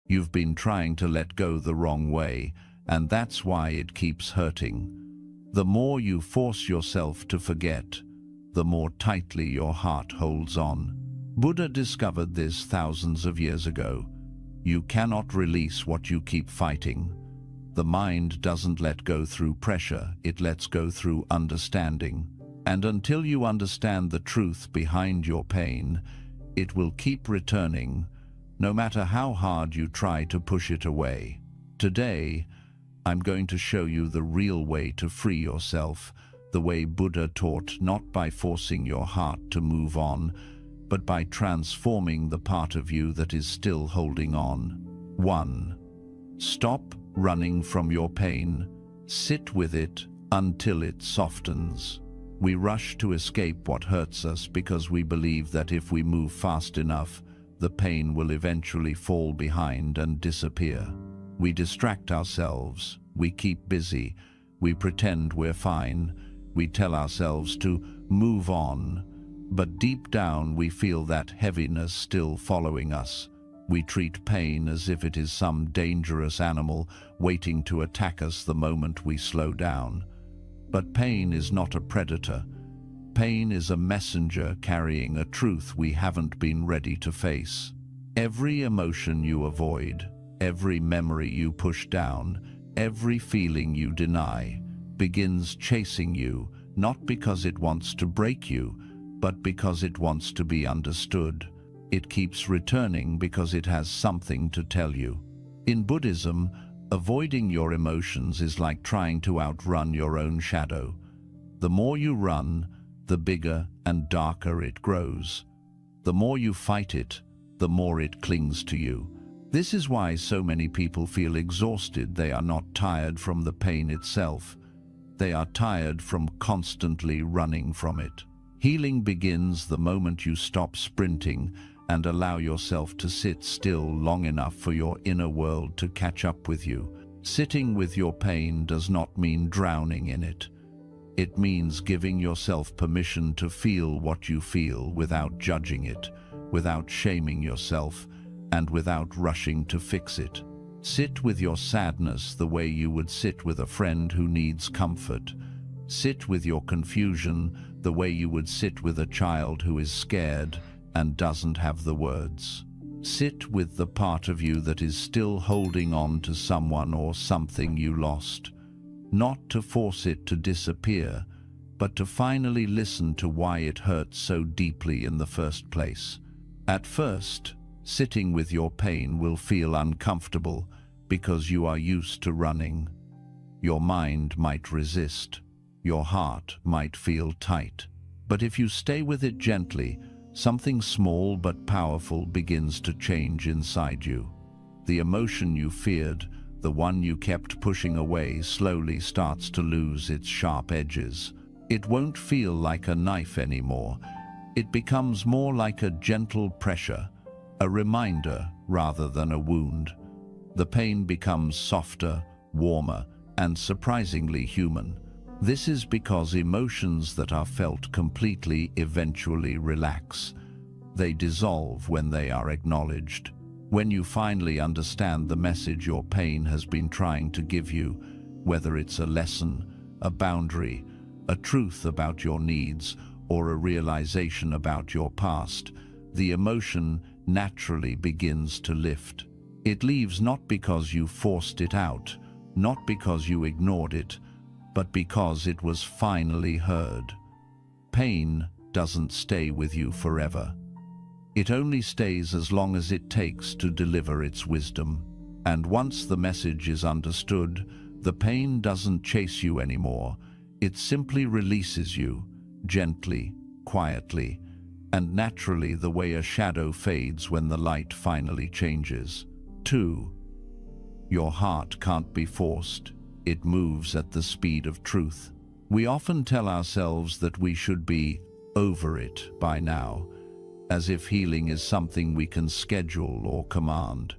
You've been trying to let go the wrong way, and that's why it keeps hurting. The more you force yourself to forget, the more tightly your heart holds on. Buddha discovered this thousands of years ago. You cannot release what you keep fighting. The mind doesn't let go through pressure, it lets go through understanding. And until you understand the truth behind your pain, it will keep returning, no matter how hard you try to push it away. Today, I'm going to show you the real way to free yourself, the way Buddha taught, not by forcing your heart to move on, but by transforming the part of you that is still holding on. 1. Stop running from your pain. Sit with it until it softens. We rush to escape what hurts us because we believe that if we move fast enough, the pain will eventually fall behind and disappear. We distract ourselves, we keep busy, we pretend we're fine, we tell ourselves to move on, but deep down we feel that heaviness still following us. We treat pain as if it is some dangerous animal waiting to attack us the moment we slow down. But pain is not a predator. Pain is a messenger carrying a truth we haven't been ready to face. Every emotion you avoid, every memory you push down, every feeling you deny, begins chasing you, not because it wants to break you, but because it wants to be understood. It keeps returning because it has something to tell you. In Buddhism, avoiding your emotions is like trying to outrun your own shadow. The more you run, the bigger and darker it grows. The more you fight it, the more it clings to you. This is why so many people feel exhausted. They are not tired from the pain itself. They are tired from constantly running from it. Healing begins the moment you stop sprinting and allow yourself to sit still long enough for your inner world to catch up with you. Sitting with your pain does not mean drowning in it. It means giving yourself permission to feel what you feel without judging it, without shaming yourself, and without rushing to fix it. Sit with your sadness the way you would sit with a friend who needs comfort. Sit with your confusion the way you would sit with a child who is scared and doesn't have the words. Sit with the part of you that is still holding on to someone or something you lost. Not to force it to disappear, but to finally listen to why it hurts so deeply in the first place. At first, sitting with your pain will feel uncomfortable because you are used to running. Your mind might resist. Your heart might feel tight. But if you stay with it gently, something small but powerful begins to change inside you. The emotion you feared, the one you kept pushing away, slowly starts to lose its sharp edges. It won't feel like a knife anymore. It becomes more like a gentle pressure, a reminder rather than a wound. The pain becomes softer, warmer, and surprisingly human. This is because emotions that are felt completely eventually relax. They dissolve when they are acknowledged. When you finally understand the message your pain has been trying to give you, whether it's a lesson, a boundary, a truth about your needs, or a realization about your past, the emotion naturally begins to lift. It leaves not because you forced it out, not because you ignored it, but because it was finally heard. Pain doesn't stay with you forever. It only stays as long as it takes to deliver its wisdom. And once the message is understood, the pain doesn't chase you anymore. It simply releases you, gently, quietly, and naturally, the way a shadow fades when the light finally changes. 2. Your heart can't be forced. It moves at the speed of truth. We often tell ourselves that we should be over it by now, as if healing is something we can schedule or command.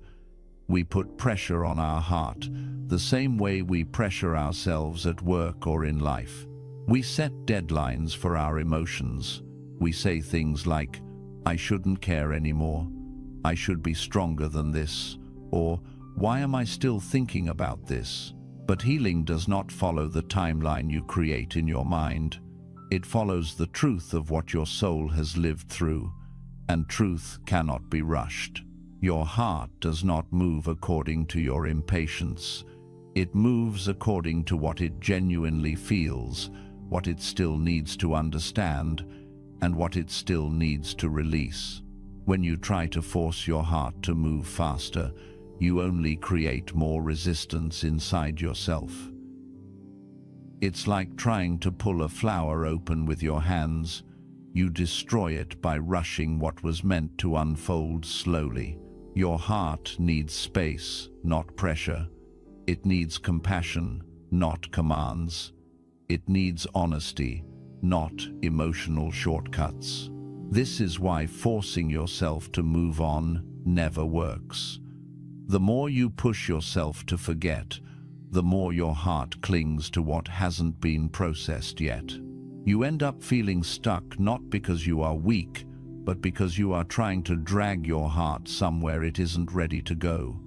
We put pressure on our heart, the same way we pressure ourselves at work or in life. We set deadlines for our emotions. We say things like, "I shouldn't care anymore," "I should be stronger than this," or why am I still thinking about this? But healing does not follow the timeline you create in your mind. It follows the truth of what your soul has lived through, and truth cannot be rushed. Your heart does not move according to your impatience. It moves according to what it genuinely feels, what it still needs to understand, and what it still needs to release. When you try to force your heart to move faster, you only create more resistance inside yourself. It's like trying to pull a flower open with your hands. You destroy it by rushing what was meant to unfold slowly. Your heart needs space, not pressure. It needs compassion, not commands. It needs honesty, not emotional shortcuts. This is why forcing yourself to move on never works. The more you push yourself to forget, the more your heart clings to what hasn't been processed yet. You end up feeling stuck not because you are weak, but because you are trying to drag your heart somewhere it isn't ready to go.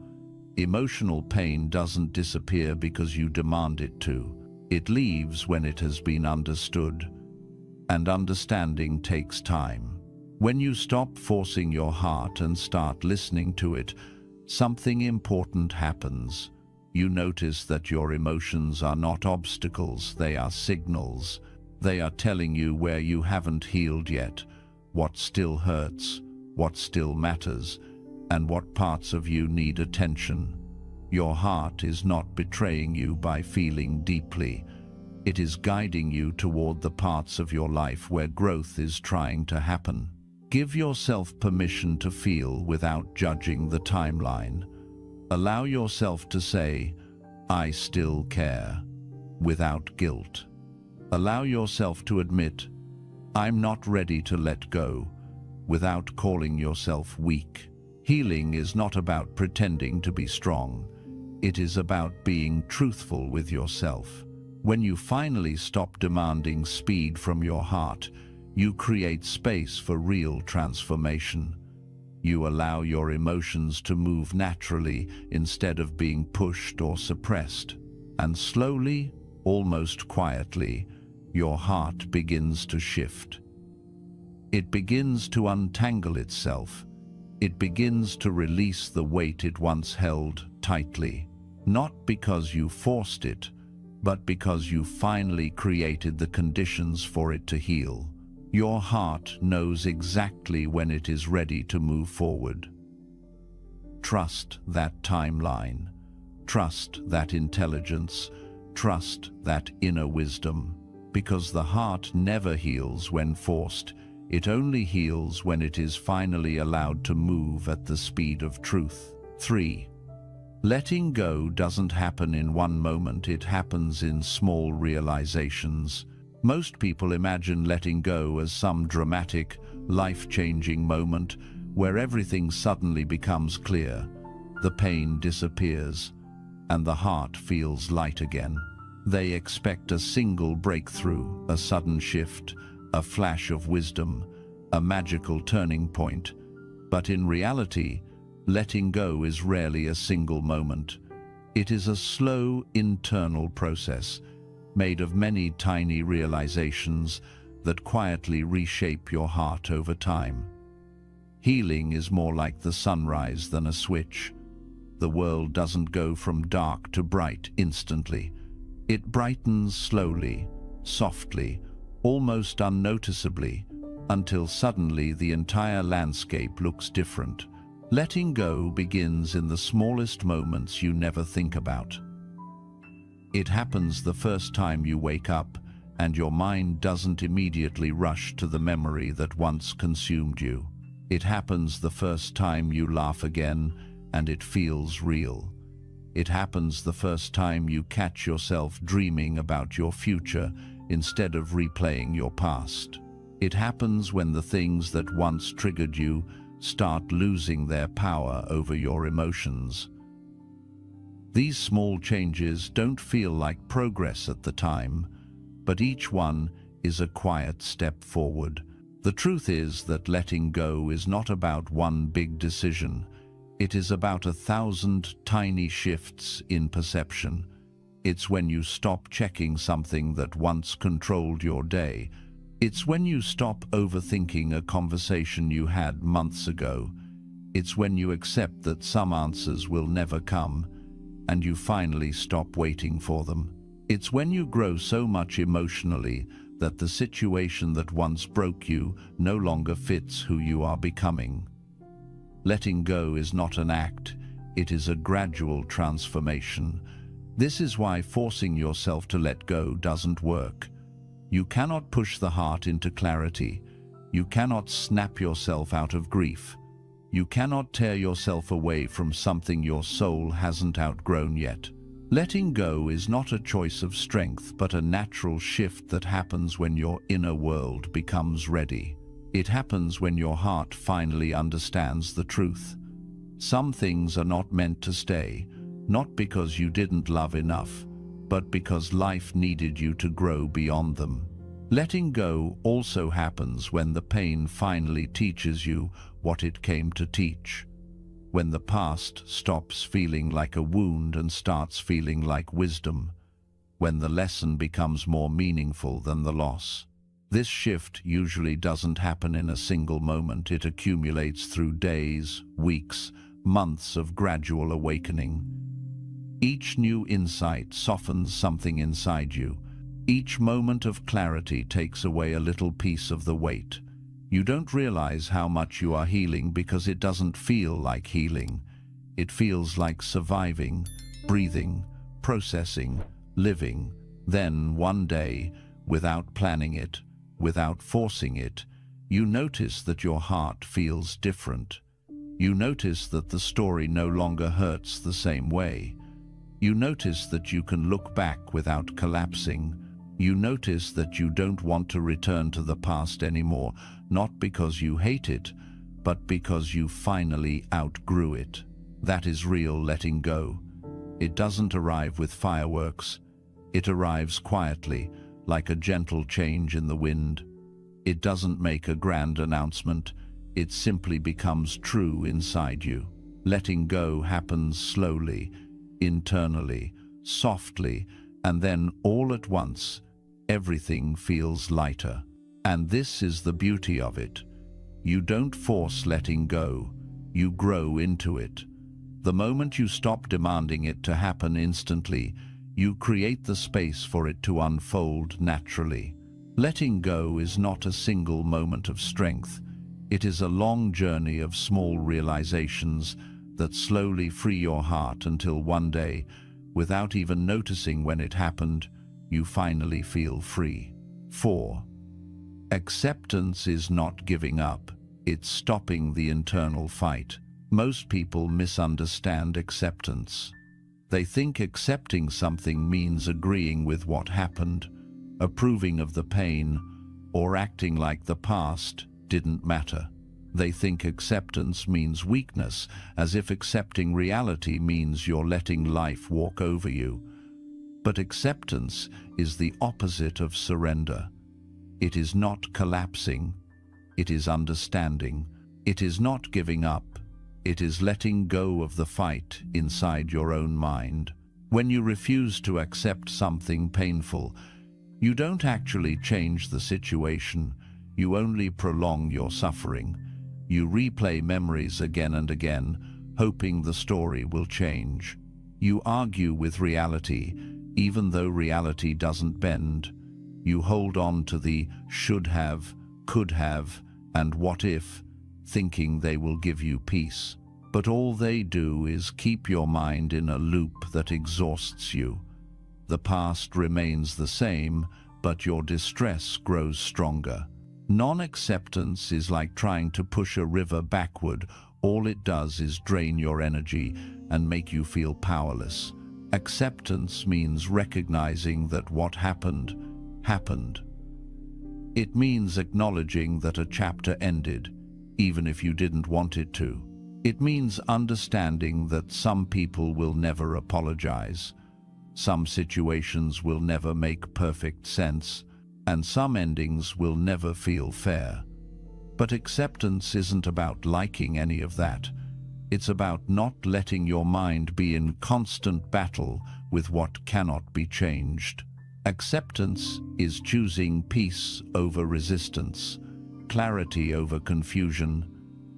Emotional pain doesn't disappear because you demand it to. It leaves when it has been understood. And understanding takes time. When you stop forcing your heart and start listening to it, something important happens. You notice that your emotions are not obstacles, they are signals. They are telling you where you haven't healed yet, what still hurts, what still matters, and what parts of you need attention. Your heart is not betraying you by feeling deeply. It is guiding you toward the parts of your life where growth is trying to happen. Give yourself permission to feel without judging the timeline. Allow yourself to say, "I still care," without guilt. Allow yourself to admit, "I'm not ready to let go," without calling yourself weak. Healing is not about pretending to be strong. It is about being truthful with yourself. When you finally stop demanding speed from your heart, you create space for real transformation. You allow your emotions to move naturally instead of being pushed or suppressed. And slowly, almost quietly, your heart begins to shift. It begins to untangle itself. It begins to release the weight it once held tightly. Not because you forced it, but because you finally created the conditions for it to heal. Your heart knows exactly when it is ready to move forward. Trust that timeline. Trust that intelligence. Trust that inner wisdom. Because the heart never heals when forced. It only heals when it is finally allowed to move at the speed of truth. 3. Letting go doesn't happen in one moment, it happens in small realizations. Most people imagine letting go as some dramatic, life-changing moment where everything suddenly becomes clear, the pain disappears, and the heart feels light again. They expect a single breakthrough, a sudden shift, a flash of wisdom, a magical turning point. But in reality, letting go is rarely a single moment. It is a slow, internal process, made of many tiny realizations that quietly reshape your heart over time. Healing is more like the sunrise than a switch. The world doesn't go from dark to bright instantly. It brightens slowly, softly, almost unnoticeably, until suddenly the entire landscape looks different. Letting go begins in the smallest moments you never think about. It happens the first time you wake up, and your mind doesn't immediately rush to the memory that once consumed you. It happens the first time you laugh again, and it feels real. It happens the first time you catch yourself dreaming about your future instead of replaying your past. It happens when the things that once triggered you start losing their power over your emotions. These small changes don't feel like progress at the time, but each one is a quiet step forward. The truth is that letting go is not about one big decision. It is about 1,000 tiny shifts in perception. It's when you stop checking something that once controlled your day. It's when you stop overthinking a conversation you had months ago. It's when you accept that some answers will never come, and you finally stop waiting for them. It's when you grow so much emotionally that the situation that once broke you no longer fits who you are becoming. Letting go is not an act, it is a gradual transformation. This is why forcing yourself to let go doesn't work. You cannot push the heart into clarity. You cannot snap yourself out of grief. You cannot tear yourself away from something your soul hasn't outgrown yet. Letting go is not a choice of strength, but a natural shift that happens when your inner world becomes ready. It happens when your heart finally understands the truth. Some things are not meant to stay, not because you didn't love enough, but because life needed you to grow beyond them. Letting go also happens when the pain finally teaches you what it came to teach. When the past stops feeling like a wound and starts feeling like wisdom. When the lesson becomes more meaningful than the loss. This shift usually doesn't happen in a single moment. It accumulates through days, weeks, months of gradual awakening. Each new insight softens something inside you. Each moment of clarity takes away a little piece of the weight. You don't realize how much you are healing because it doesn't feel like healing. It feels like surviving, breathing, processing, living. Then one day, without planning it, without forcing it, you notice that your heart feels different. You notice that the story no longer hurts the same way. You notice that you can look back without collapsing. You notice that you don't want to return to the past anymore, not because you hate it, but because you finally outgrew it. That is real letting go. It doesn't arrive with fireworks. It arrives quietly, like a gentle change in the wind. It doesn't make a grand announcement. It simply becomes true inside you. Letting go happens slowly, internally, softly, and then all at once, everything feels lighter. And this is the beauty of it. You don't force letting go. You grow into it. The moment you stop demanding it to happen instantly, you create the space for it to unfold naturally. Letting go is not a single moment of strength. It is a long journey of small realizations that slowly free your heart until one day, without even noticing when it happened, you finally feel free. 4. Acceptance is not giving up. It's stopping the internal fight. Most people misunderstand acceptance. They think accepting something means agreeing with what happened, approving of the pain, or acting like the past didn't matter. They think acceptance means weakness, as if accepting reality means you're letting life walk over you. But acceptance is the opposite of surrender. It is not collapsing. It is understanding. It is not giving up. It is letting go of the fight inside your own mind. When you refuse to accept something painful, you don't actually change the situation. You only prolong your suffering. You replay memories again and again, hoping the story will change. You argue with reality, even though reality doesn't bend. You hold on to the should have, could have, and what if, thinking they will give you peace. But all they do is keep your mind in a loop that exhausts you. The past remains the same, but your distress grows stronger. Non-acceptance is like trying to push a river backward. All it does is drain your energy and make you feel powerless. Acceptance means recognizing that what happened, happened. It means acknowledging that a chapter ended, even if you didn't want it to. It means understanding that some people will never apologize, some situations will never make perfect sense, and some endings will never feel fair. But acceptance isn't about liking any of that. It's about not letting your mind be in constant battle with what cannot be changed. Acceptance is choosing peace over resistance, clarity over confusion,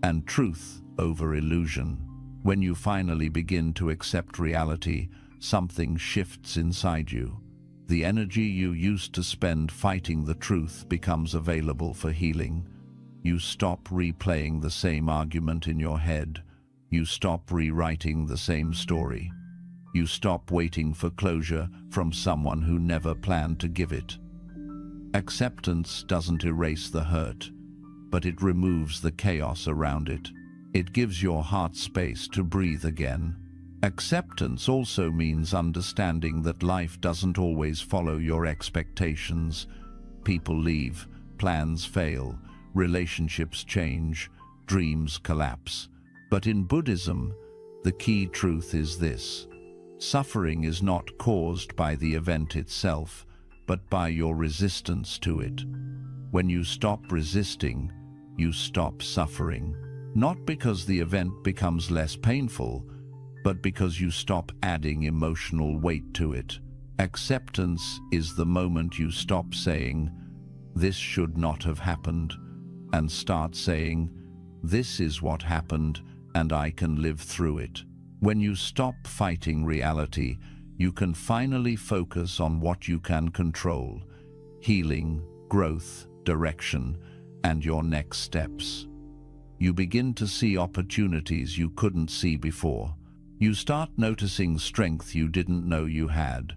and truth over illusion. When you finally begin to accept reality, something shifts inside you. The energy you used to spend fighting the truth becomes available for healing. You stop replaying the same argument in your head. You stop rewriting the same story. You stop waiting for closure from someone who never planned to give it. Acceptance doesn't erase the hurt, but it removes the chaos around it. It gives your heart space to breathe again. Acceptance also means understanding that life doesn't always follow your expectations. People leave, plans fail, relationships change, dreams collapse. But in Buddhism, the key truth is this: suffering is not caused by the event itself, but by your resistance to it. When you stop resisting, you stop suffering. Not because the event becomes less painful, but because you stop adding emotional weight to it. Acceptance is the moment you stop saying, "This should not have happened," and start saying, "This is what happened, and I can live through it." When you stop fighting reality, you can finally focus on what you can control: healing, growth, direction, and your next steps. You begin to see opportunities you couldn't see before. You start noticing strength you didn't know you had.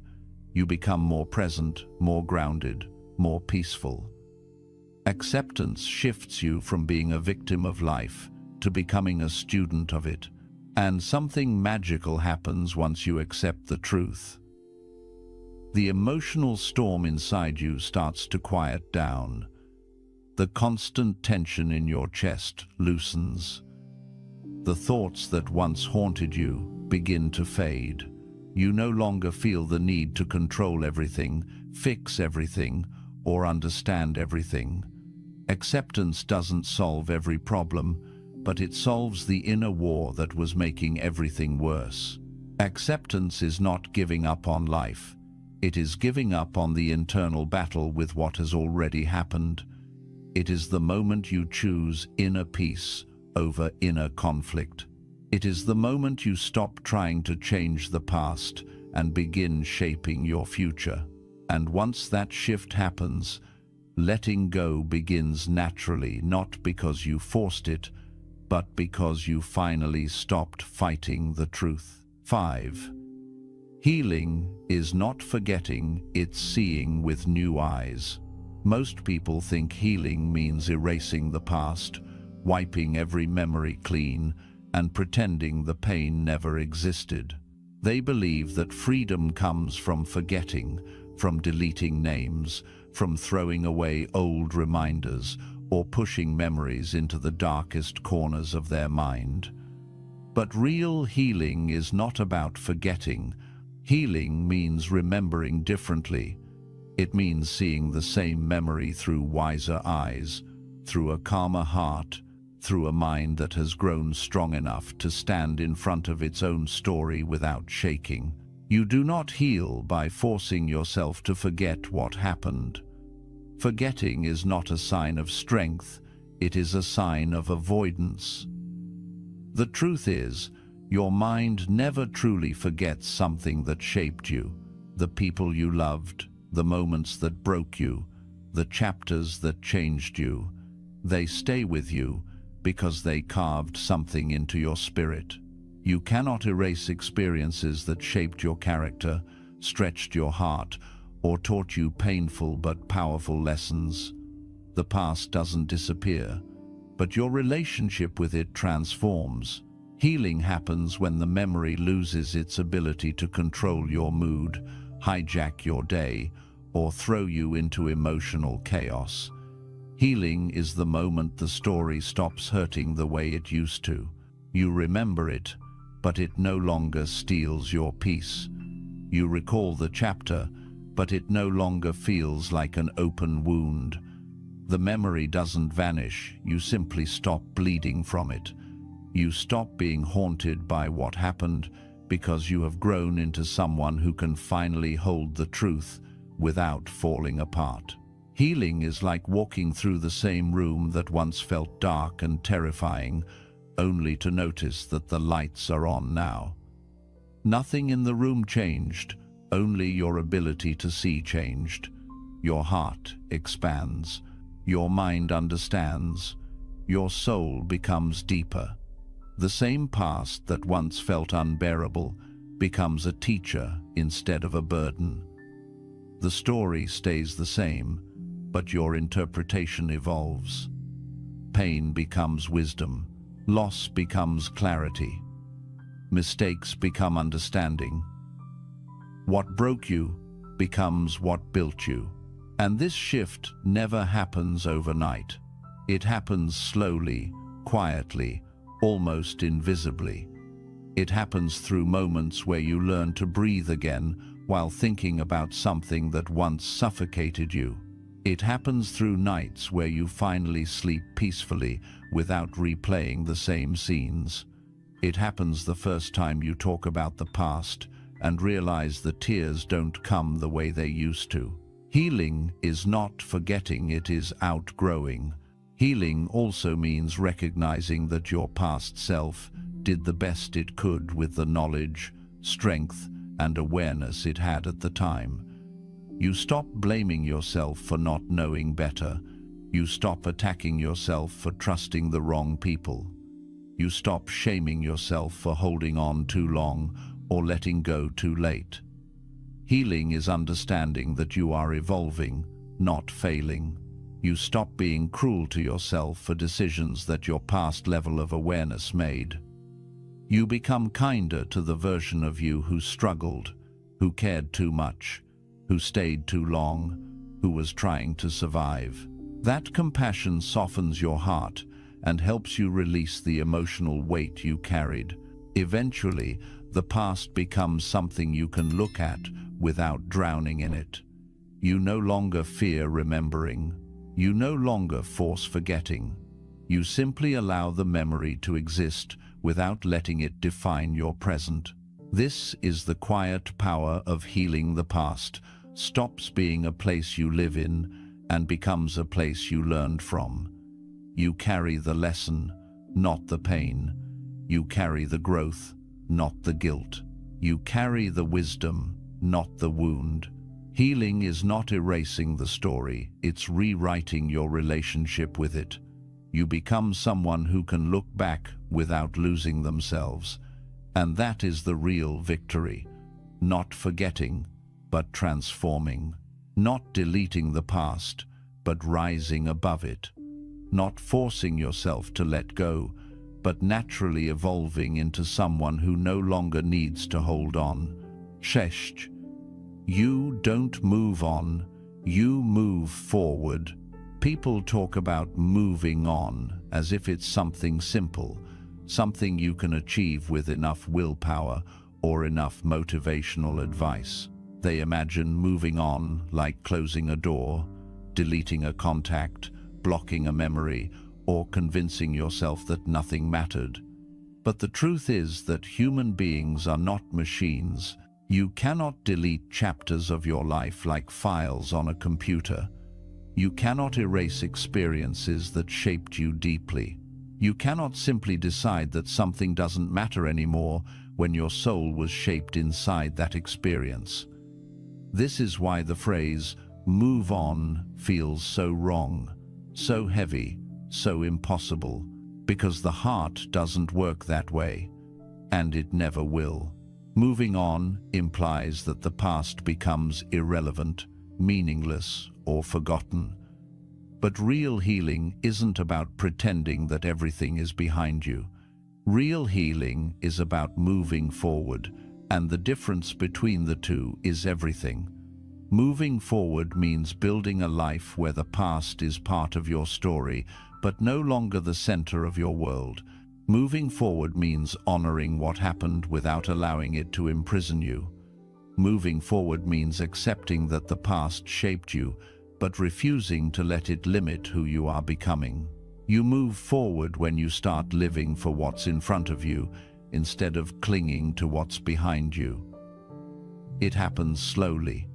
You become more present, more grounded, more peaceful. Acceptance shifts you from being a victim of life to becoming a student of it. And something magical happens once you accept the truth. The emotional storm inside you starts to quiet down. The constant tension in your chest loosens. The thoughts that once haunted you begin to fade. You no longer feel the need to control everything, fix everything, or understand everything. Acceptance doesn't solve every problem, but it solves the inner war that was making everything worse. Acceptance is not giving up on life. It is giving up on the internal battle with what has already happened. It is the moment you choose inner peace over inner conflict. It is the moment you stop trying to change the past and begin shaping your future. And once that shift happens, letting go begins naturally, not because you forced it, but because you finally stopped fighting the truth. 5. Healing is not forgetting, it's seeing with new eyes. Most people think healing means erasing the past, wiping every memory clean, and pretending the pain never existed. They believe that freedom comes from forgetting, from deleting names, from throwing away old reminders, or pushing memories into the darkest corners of their mind. But real healing is not about forgetting. Healing means remembering differently. It means seeing the same memory through wiser eyes, through a calmer heart, through a mind that has grown strong enough to stand in front of its own story without shaking. You do not heal by forcing yourself to forget what happened. Forgetting is not a sign of strength, it is a sign of avoidance. The truth is, your mind never truly forgets something that shaped you, the people you loved, the moments that broke you, the chapters that changed you. They stay with you because they carved something into your spirit. You cannot erase experiences that shaped your character, stretched your heart, or taught you painful but powerful lessons. The past doesn't disappear, but your relationship with it transforms. Healing happens when the memory loses its ability to control your mood, hijack your day, or throw you into emotional chaos. Healing is the moment the story stops hurting the way it used to. You remember it, but it no longer steals your peace. You recall the chapter, but it no longer feels like an open wound. The memory doesn't vanish, you simply stop bleeding from it. You stop being haunted by what happened because you have grown into someone who can finally hold the truth without falling apart. Healing is like walking through the same room that once felt dark and terrifying, only to notice that the lights are on now. Nothing in the room changed, only your ability to see changed. Your heart expands, your mind understands, your soul becomes deeper. The same past that once felt unbearable becomes a teacher instead of a burden. The story stays the same, but your interpretation evolves. Pain becomes wisdom, loss becomes clarity, mistakes become understanding. What broke you becomes what built you. And this shift never happens overnight. It happens slowly, quietly, almost invisibly. It happens through moments where you learn to breathe again while thinking about something that once suffocated you. It happens through nights where you finally sleep peacefully without replaying the same scenes. It happens the first time you talk about the past and realize the tears don't come the way they used to. Healing is not forgetting, it is outgrowing. Healing also means recognizing that your past self did the best it could with the knowledge, strength, and awareness it had at the time. You stop blaming yourself for not knowing better. You stop attacking yourself for trusting the wrong people. You stop shaming yourself for holding on too long or letting go too late. Healing is understanding that you are evolving, not failing. You stop being cruel to yourself for decisions that your past level of awareness made. You become kinder to the version of you who struggled, who cared too much, who stayed too long, who was trying to survive. That compassion softens your heart and helps you release the emotional weight you carried. Eventually, the past becomes something you can look at without drowning in it. You no longer fear remembering. You no longer force forgetting. You simply allow the memory to exist without letting it define your present. This is the quiet power of healing. The past stops being a place you live in and becomes a place you learned from. You carry the lesson, not the pain. You carry the growth, not the guilt. You carry the wisdom, not the wound. Healing is not erasing the story, it's rewriting your relationship with it. You become someone who can look back without losing themselves. And that is the real victory. Not forgetting, but transforming. Not deleting the past, but rising above it. Not forcing yourself to let go, but naturally evolving into someone who no longer needs to hold on. Shesh. You don't move on, you move forward. People talk about moving on as if it's something simple, something you can achieve with enough willpower or enough motivational advice. They imagine moving on like closing a door, deleting a contact, blocking a memory, or convincing yourself that nothing mattered. But the truth is that human beings are not machines. You cannot delete chapters of your life like files on a computer. You cannot erase experiences that shaped you deeply. You cannot simply decide that something doesn't matter anymore when your soul was shaped inside that experience. This is why the phrase, "move on," feels so wrong, so heavy, so impossible, because the heart doesn't work that way, and it never will. Moving on implies that the past becomes irrelevant, meaningless, or forgotten. But real healing isn't about pretending that everything is behind you. Real healing is about moving forward, and the difference between the two is everything. Moving forward means building a life where the past is part of your story, but no longer the center of your world. Moving forward means honoring what happened without allowing it to imprison you. Moving forward means accepting that the past shaped you, but refusing to let it limit who you are becoming. You move forward when you start living for what's in front of you instead of clinging to what's behind you. It happens slowly,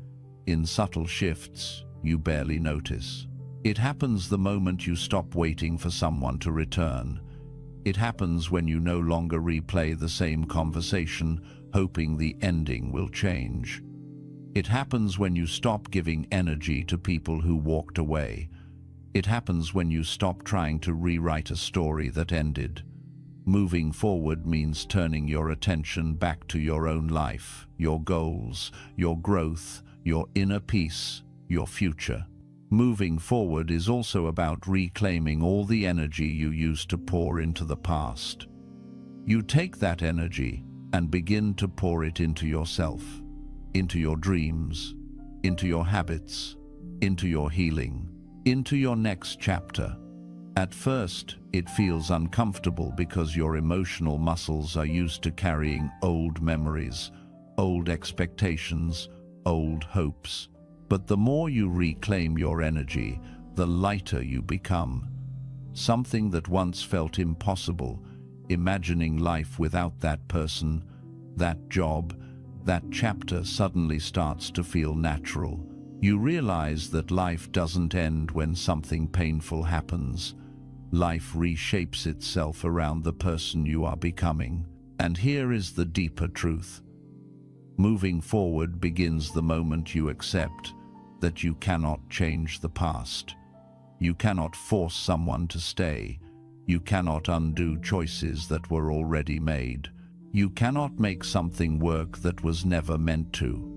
in subtle shifts you barely notice. It happens the moment you stop waiting for someone to return. It happens when you no longer replay the same conversation, hoping the ending will change. It happens when you stop giving energy to people who walked away. It happens when you stop trying to rewrite a story that ended. Moving forward means turning your attention back to your own life, your goals, your growth, your inner peace, your future. Moving forward is also about reclaiming all the energy you used to pour into the past. You take that energy and begin to pour it into yourself, into your dreams, into your habits, into your healing, into your next chapter. At first, it feels uncomfortable because your emotional muscles are used to carrying old memories, old expectations, old hopes. But the more you reclaim your energy, the lighter you become. Something that once felt impossible, imagining life without that person, that job, that chapter suddenly starts to feel natural. You realize that life doesn't end when something painful happens. Life reshapes itself around the person you are becoming. And here is the deeper truth. Moving forward begins the moment you accept that you cannot change the past. You cannot force someone to stay. You cannot undo choices that were already made. You cannot make something work that was never meant to.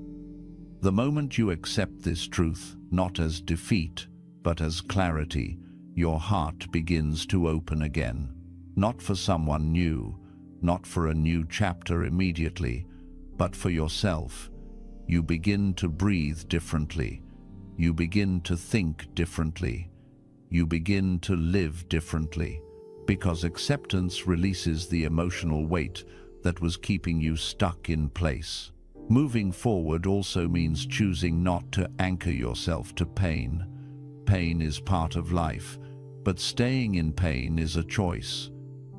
The moment you accept this truth, not as defeat, but as clarity, your heart begins to open again. Not for someone new, not for a new chapter immediately, but for yourself. You begin to breathe differently. You begin to think differently. You begin to live differently. Because acceptance releases the emotional weight that was keeping you stuck in place. Moving forward also means choosing not to anchor yourself to pain. Pain is part of life, but staying in pain is a choice.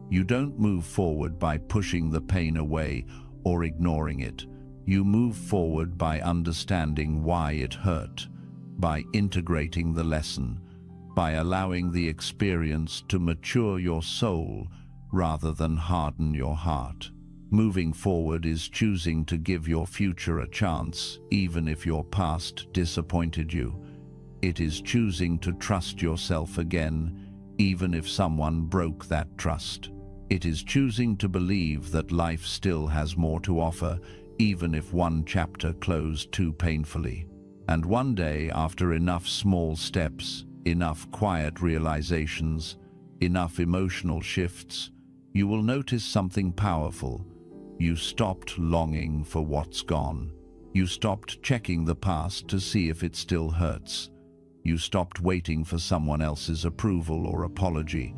You don't move forward by pushing the pain away or ignoring it. You move forward by understanding why it hurt, by integrating the lesson, by allowing the experience to mature your soul rather than harden your heart. Moving forward is choosing to give your future a chance, even if your past disappointed you. It is choosing to trust yourself again, even if someone broke that trust. It is choosing to believe that life still has more to offer, even if one chapter closed too painfully. And one day, after enough small steps, enough quiet realizations, enough emotional shifts, you will notice something powerful. You stopped longing for what's gone. You stopped checking the past to see if it still hurts. You stopped waiting for someone else's approval or apology.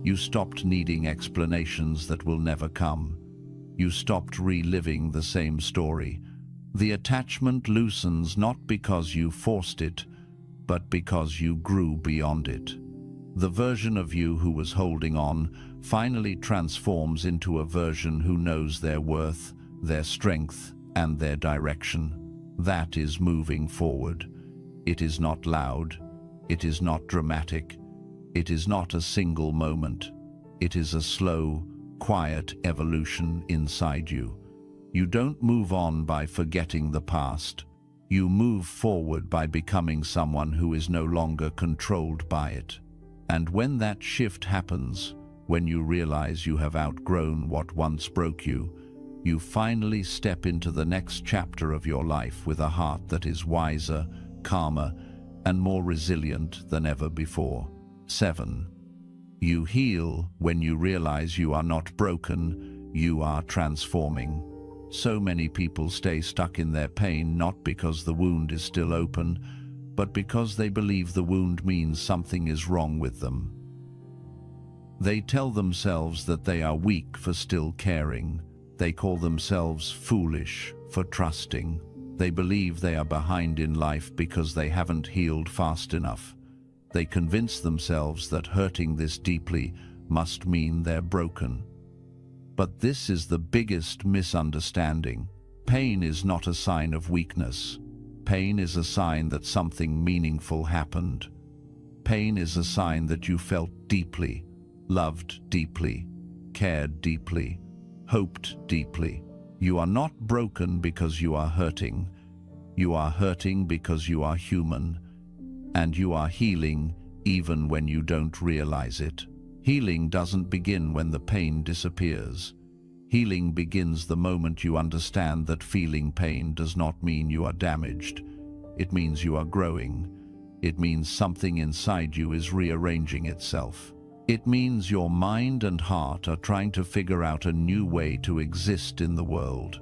You stopped needing explanations that will never come. You stopped reliving the same story. The attachment loosens not because you forced it, but because you grew beyond it. The version of you who was holding on finally transforms into a version who knows their worth, their strength, and their direction. That is moving forward. It is not loud. It is not dramatic. It is not a single moment. It is a slow, quiet evolution inside you. You don't move on by forgetting the past. You move forward by becoming someone who is no longer controlled by it. And when that shift happens, when you realize you have outgrown what once broke you, you finally step into the next chapter of your life with a heart that is wiser, calmer, and more resilient than ever before. 7. You heal when you realize you are not broken, you are transforming. So many people stay stuck in their pain not because the wound is still open, but because they believe the wound means something is wrong with them. They tell themselves that they are weak for still caring. They call themselves foolish for trusting. They believe they are behind in life because they haven't healed fast enough. They convince themselves that hurting this deeply must mean they're broken. But this is the biggest misunderstanding. Pain is not a sign of weakness. Pain is a sign that something meaningful happened. Pain is a sign that you felt deeply, loved deeply, cared deeply, hoped deeply. You are not broken because you are hurting. You are hurting because you are human, and you are healing even when you don't realize it. Healing doesn't begin when the pain disappears. Healing begins the moment you understand that feeling pain does not mean you are damaged. It means you are growing. It means something inside you is rearranging itself. It means your mind and heart are trying to figure out a new way to exist in the world.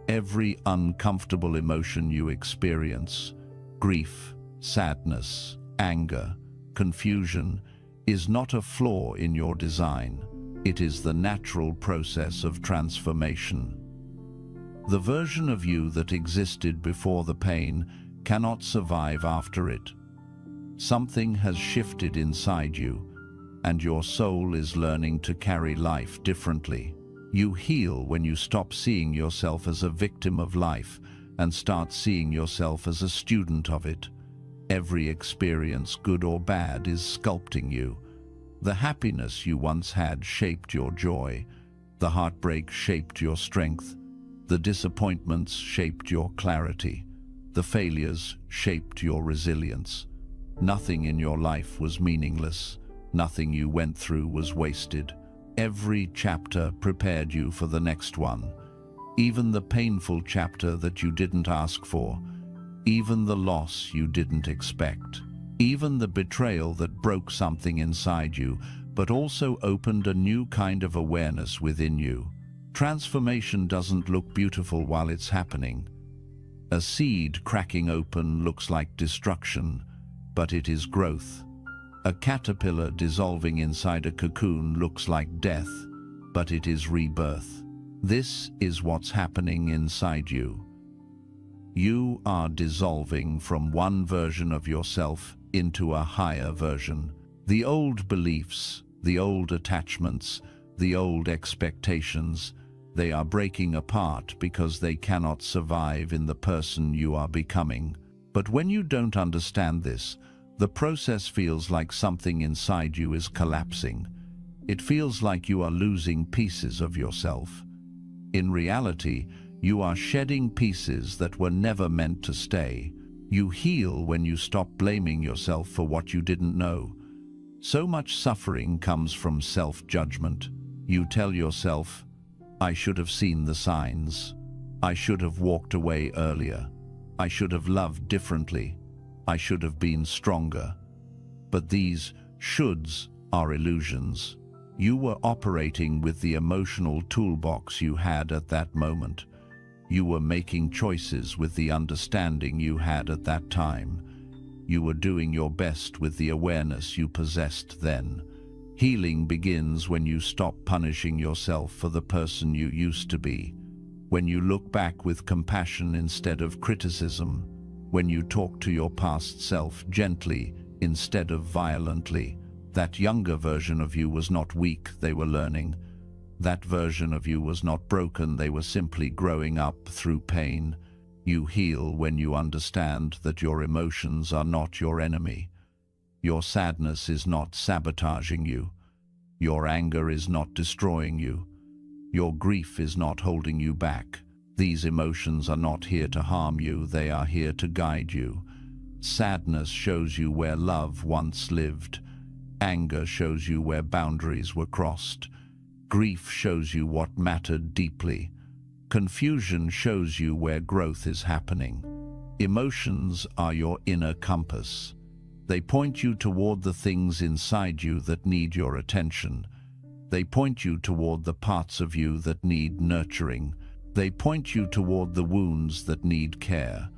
Every uncomfortable emotion you experience, grief, sadness, anger, confusion, is not a flaw in your design. It is the natural process of transformation. The version of you that existed before the pain cannot survive after it. Something has shifted inside you, and your soul is learning to carry life differently. You heal when you stop seeing yourself as a victim of life and start seeing yourself as a student of it. Every experience, good or bad, is sculpting you. The happiness you once had shaped your joy. The heartbreak shaped your strength. The disappointments shaped your clarity. The failures shaped your resilience. Nothing in your life was meaningless. Nothing you went through was wasted. Every chapter prepared you for the next one. Even the painful chapter that you didn't ask for. Even the loss you didn't expect. Even the betrayal that broke something inside you, but also opened a new kind of awareness within you. Transformation doesn't look beautiful while it's happening. A seed cracking open looks like destruction, but it is growth. A caterpillar dissolving inside a cocoon looks like death, but it is rebirth. This is what's happening inside you. You are dissolving from one version of yourself into a higher version. The old beliefs, the old attachments, the old expectations, they are breaking apart because they cannot survive in the person you are becoming. But when you don't understand this, the process feels like something inside you is collapsing. It feels like you are losing pieces of yourself. In reality, you are shedding pieces that were never meant to stay. You heal when you stop blaming yourself for what you didn't know. So much suffering comes from self-judgment. You tell yourself, I should have seen the signs. I should have walked away earlier. I should have loved differently. I should have been stronger. But these shoulds are illusions. You were operating with the emotional toolbox you had at that moment. You were making choices with the understanding you had at that time. You were doing your best with the awareness you possessed then. Healing begins when you stop punishing yourself for the person you used to be. When you look back with compassion instead of criticism. When you talk to your past self gently instead of violently. That younger version of you was not weak, they were learning. That version of you was not broken, they were simply growing up through pain. You heal when you understand that your emotions are not your enemy. Your sadness is not sabotaging you. Your anger is not destroying you. Your grief is not holding you back. These emotions are not here to harm you, they are here to guide you. Sadness shows you where love once lived. Anger shows you where boundaries were crossed. Grief shows you what mattered deeply. Confusion shows you where growth is happening. Emotions are your inner compass. They point you toward the things inside you that need your attention. They point you toward the parts of you that need nurturing. They point you toward the wounds that need care.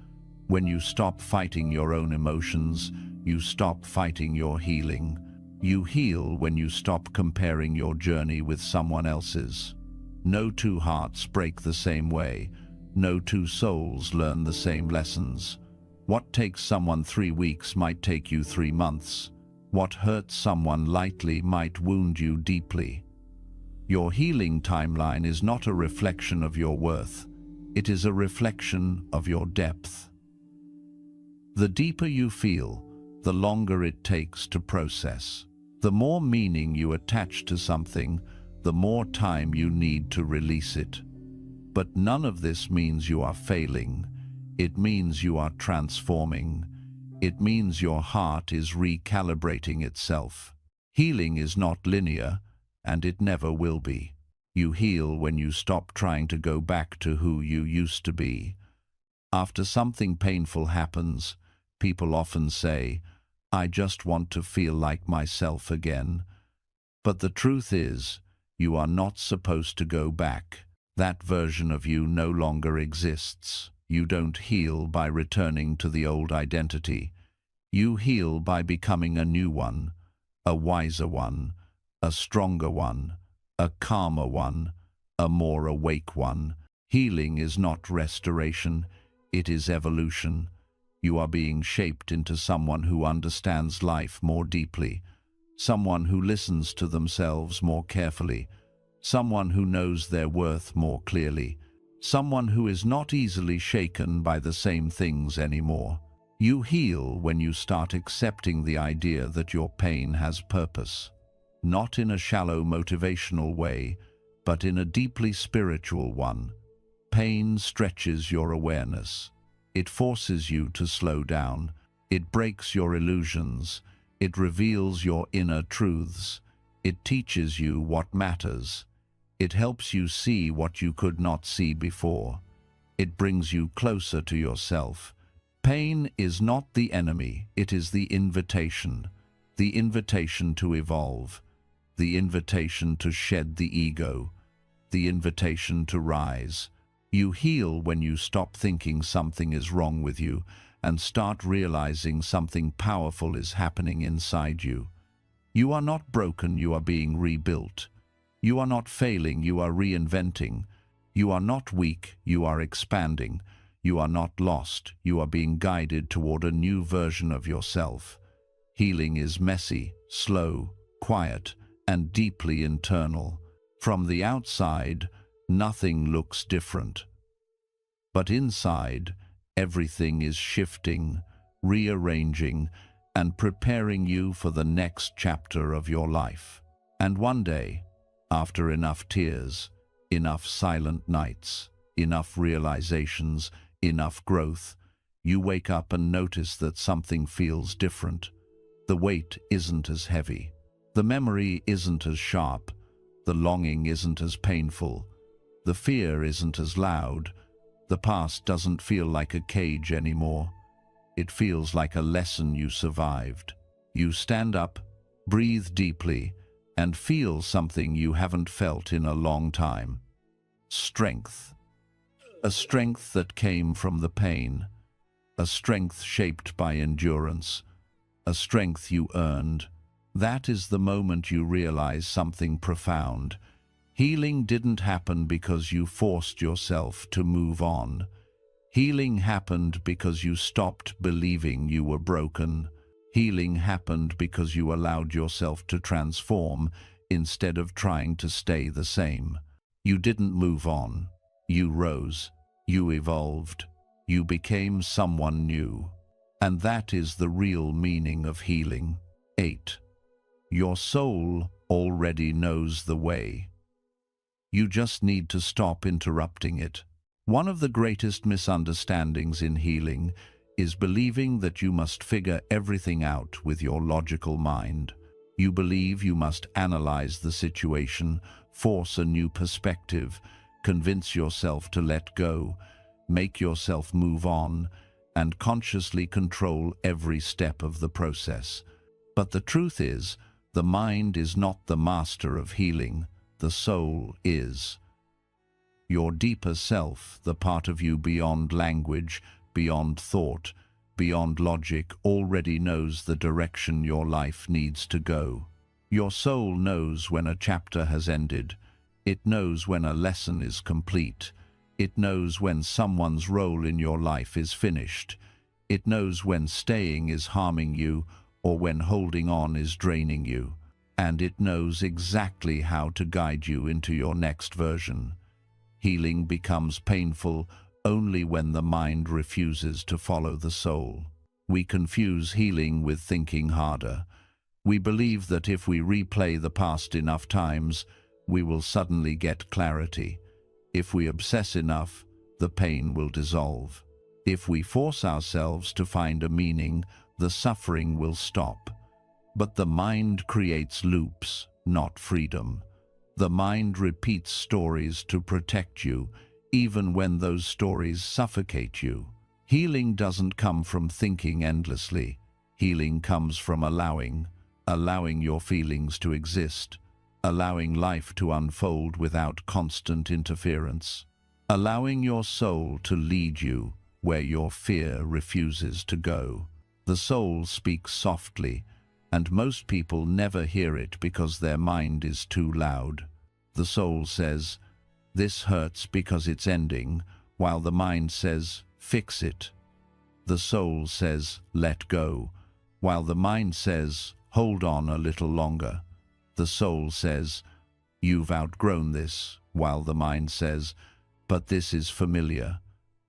When you stop fighting your own emotions, you stop fighting your healing. You heal when you stop comparing your journey with someone else's. No two hearts break the same way. No two souls learn the same lessons. What takes someone 3 weeks might take you 3 months. What hurts someone lightly might wound you deeply. Your healing timeline is not a reflection of your worth. It is a reflection of your depth. The deeper you feel, the longer it takes to process. The more meaning you attach to something, the more time you need to release it. But none of this means you are failing. It means you are transforming. It means your heart is recalibrating itself. Healing is not linear, and it never will be. You heal when you stop trying to go back to who you used to be. After something painful happens, people often say, "I just want to feel like myself again." But the truth is, you are not supposed to go back. That version of you no longer exists. You don't heal by returning to the old identity. You heal by becoming a new one, a wiser one, a stronger one, a calmer one, a more awake one. Healing is not restoration, it is evolution. You are being shaped into someone who understands life more deeply, someone who listens to themselves more carefully, someone who knows their worth more clearly, someone who is not easily shaken by the same things anymore. You heal when you start accepting the idea that your pain has purpose, not in a shallow motivational way, but in a deeply spiritual one. Pain stretches your awareness. It forces you to slow down. It breaks your illusions. It reveals your inner truths. It teaches you what matters. It helps you see what you could not see before. It brings you closer to yourself. Pain is not the enemy, it is the invitation to evolve, the invitation to shed the ego, the invitation to rise. You heal when you stop thinking something is wrong with you and start realizing something powerful is happening inside you. You are not broken, you are being rebuilt. You are not failing, you are reinventing. You are not weak, you are expanding. You are not lost, you are being guided toward a new version of yourself. Healing is messy, slow, quiet, and deeply internal. From the outside, nothing looks different. But inside, everything is shifting, rearranging, and preparing you for the next chapter of your life. And one day, after enough tears, enough silent nights, enough realizations, enough growth, you wake up and notice that something feels different. The weight isn't as heavy. The memory isn't as sharp. The longing isn't as painful. The fear isn't as loud. The past doesn't feel like a cage anymore. It feels like a lesson you survived. You stand up, breathe deeply, and feel something you haven't felt in a long time. Strength. A strength that came from the pain. A strength shaped by endurance. A strength you earned. That is the moment you realize something profound. Healing didn't happen because you forced yourself to move on. Healing happened because you stopped believing you were broken. Healing happened because you allowed yourself to transform instead of trying to stay the same. You didn't move on. You rose. You evolved. You became someone new. And that is the real meaning of healing. 8. Your soul already knows the way. You just need to stop interrupting it. One of the greatest misunderstandings in healing is believing that you must figure everything out with your logical mind. You believe you must analyze the situation, force a new perspective, convince yourself to let go, make yourself move on, and consciously control every step of the process. But the truth is, the mind is not the master of healing, the soul is. Your deeper self, the part of you beyond language, beyond thought, beyond logic, already knows the direction your life needs to go. Your soul knows when a chapter has ended. It knows when a lesson is complete. It knows when someone's role in your life is finished. It knows when staying is harming you or when holding on is draining you, and it knows exactly how to guide you into your next version. Healing becomes painful only when the mind refuses to follow the soul. We confuse healing with thinking harder. We believe that if we replay the past enough times, we will suddenly get clarity. If we obsess enough, the pain will dissolve. If we force ourselves to find a meaning, the suffering will stop. But the mind creates loops, not freedom. The mind repeats stories to protect you, even when those stories suffocate you. Healing doesn't come from thinking endlessly. Healing comes from allowing your feelings to exist, allowing life to unfold without constant interference, allowing your soul to lead you where your fear refuses to go. The soul speaks softly, and most people never hear it because their mind is too loud. The soul says, "This hurts because it's ending," while the mind says, "Fix it." The soul says, "Let go," while the mind says, "Hold on a little longer." The soul says, "You've outgrown this," while the mind says, "But this is familiar."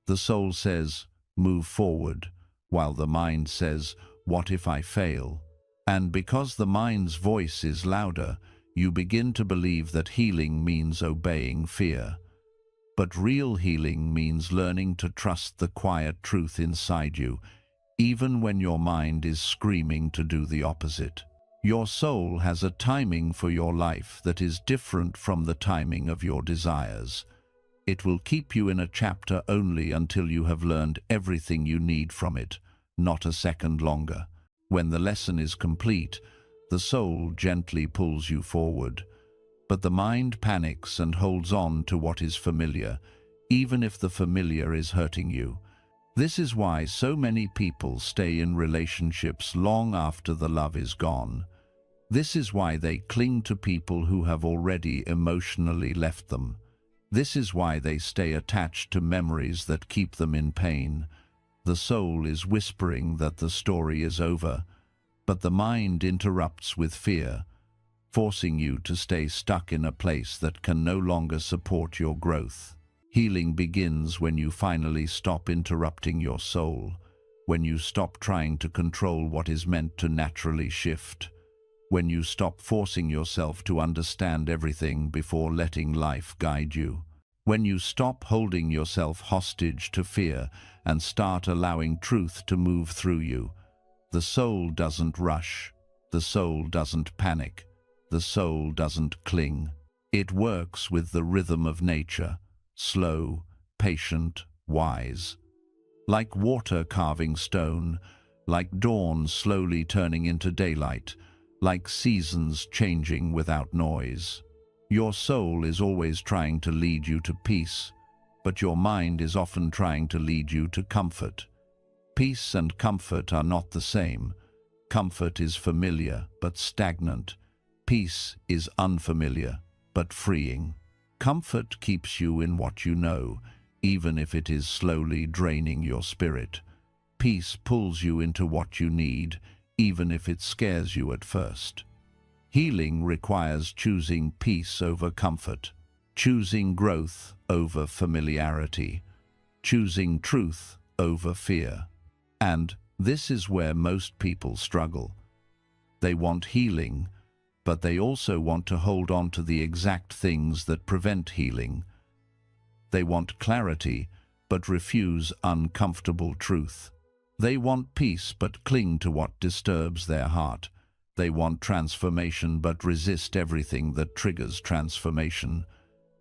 The soul says, "Move forward," while the mind says, "What if I fail?" And because the mind's voice is louder, you begin to believe that healing means obeying fear. But real healing means learning to trust the quiet truth inside you, even when your mind is screaming to do the opposite. Your soul has a timing for your life that is different from the timing of your desires. It will keep you in a chapter only until you have learned everything you need from it, not a second longer. When the lesson is complete, the soul gently pulls you forward. But the mind panics and holds on to what is familiar, even if the familiar is hurting you. This is why so many people stay in relationships long after the love is gone. This is why they cling to people who have already emotionally left them. This is why they stay attached to memories that keep them in pain. The soul is whispering that the story is over, but the mind interrupts with fear, forcing you to stay stuck in a place that can no longer support your growth. Healing begins when you finally stop interrupting your soul, when you stop trying to control what is meant to naturally shift, when you stop forcing yourself to understand everything before letting life guide you, when you stop holding yourself hostage to fear and start allowing truth to move through you. The soul doesn't rush. The soul doesn't panic. The soul doesn't cling. It works with the rhythm of nature, slow, patient, wise. Like water carving stone, like dawn slowly turning into daylight, like seasons changing without noise. Your soul is always trying to lead you to peace, but your mind is often trying to lead you to comfort. Peace and comfort are not the same. Comfort is familiar but stagnant. Peace is unfamiliar but freeing. Comfort keeps you in what you know, even if it is slowly draining your spirit. Peace pulls you into what you need, even if it scares you at first. Healing requires choosing peace over comfort, choosing growth over familiarity, choosing truth over fear. And this is where most people struggle. They want healing, but they also want to hold on to the exact things that prevent healing. They want clarity, but refuse uncomfortable truth. They want peace, but cling to what disturbs their heart. They want transformation, but resist everything that triggers transformation.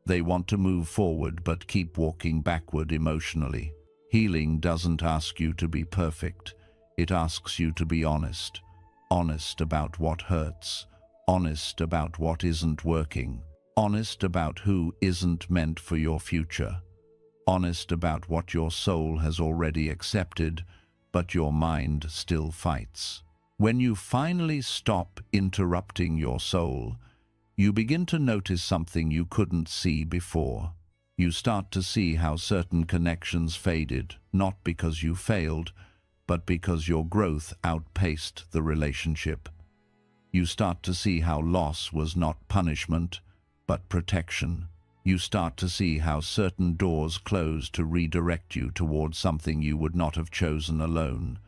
They want to move forward, but keep walking backward emotionally. Healing doesn't ask you to be perfect. It asks you to be honest. Honest about what hurts. Honest about what isn't working. Honest about who isn't meant for your future. Honest about what your soul has already accepted, but your mind still fights. When you finally stop interrupting your soul, you begin to notice something you couldn't see before. You start to see how certain connections faded, not because you failed, but because your growth outpaced the relationship. You start to see how loss was not punishment, but protection. You start to see how certain doors close to redirect you towards something you would not have chosen alone.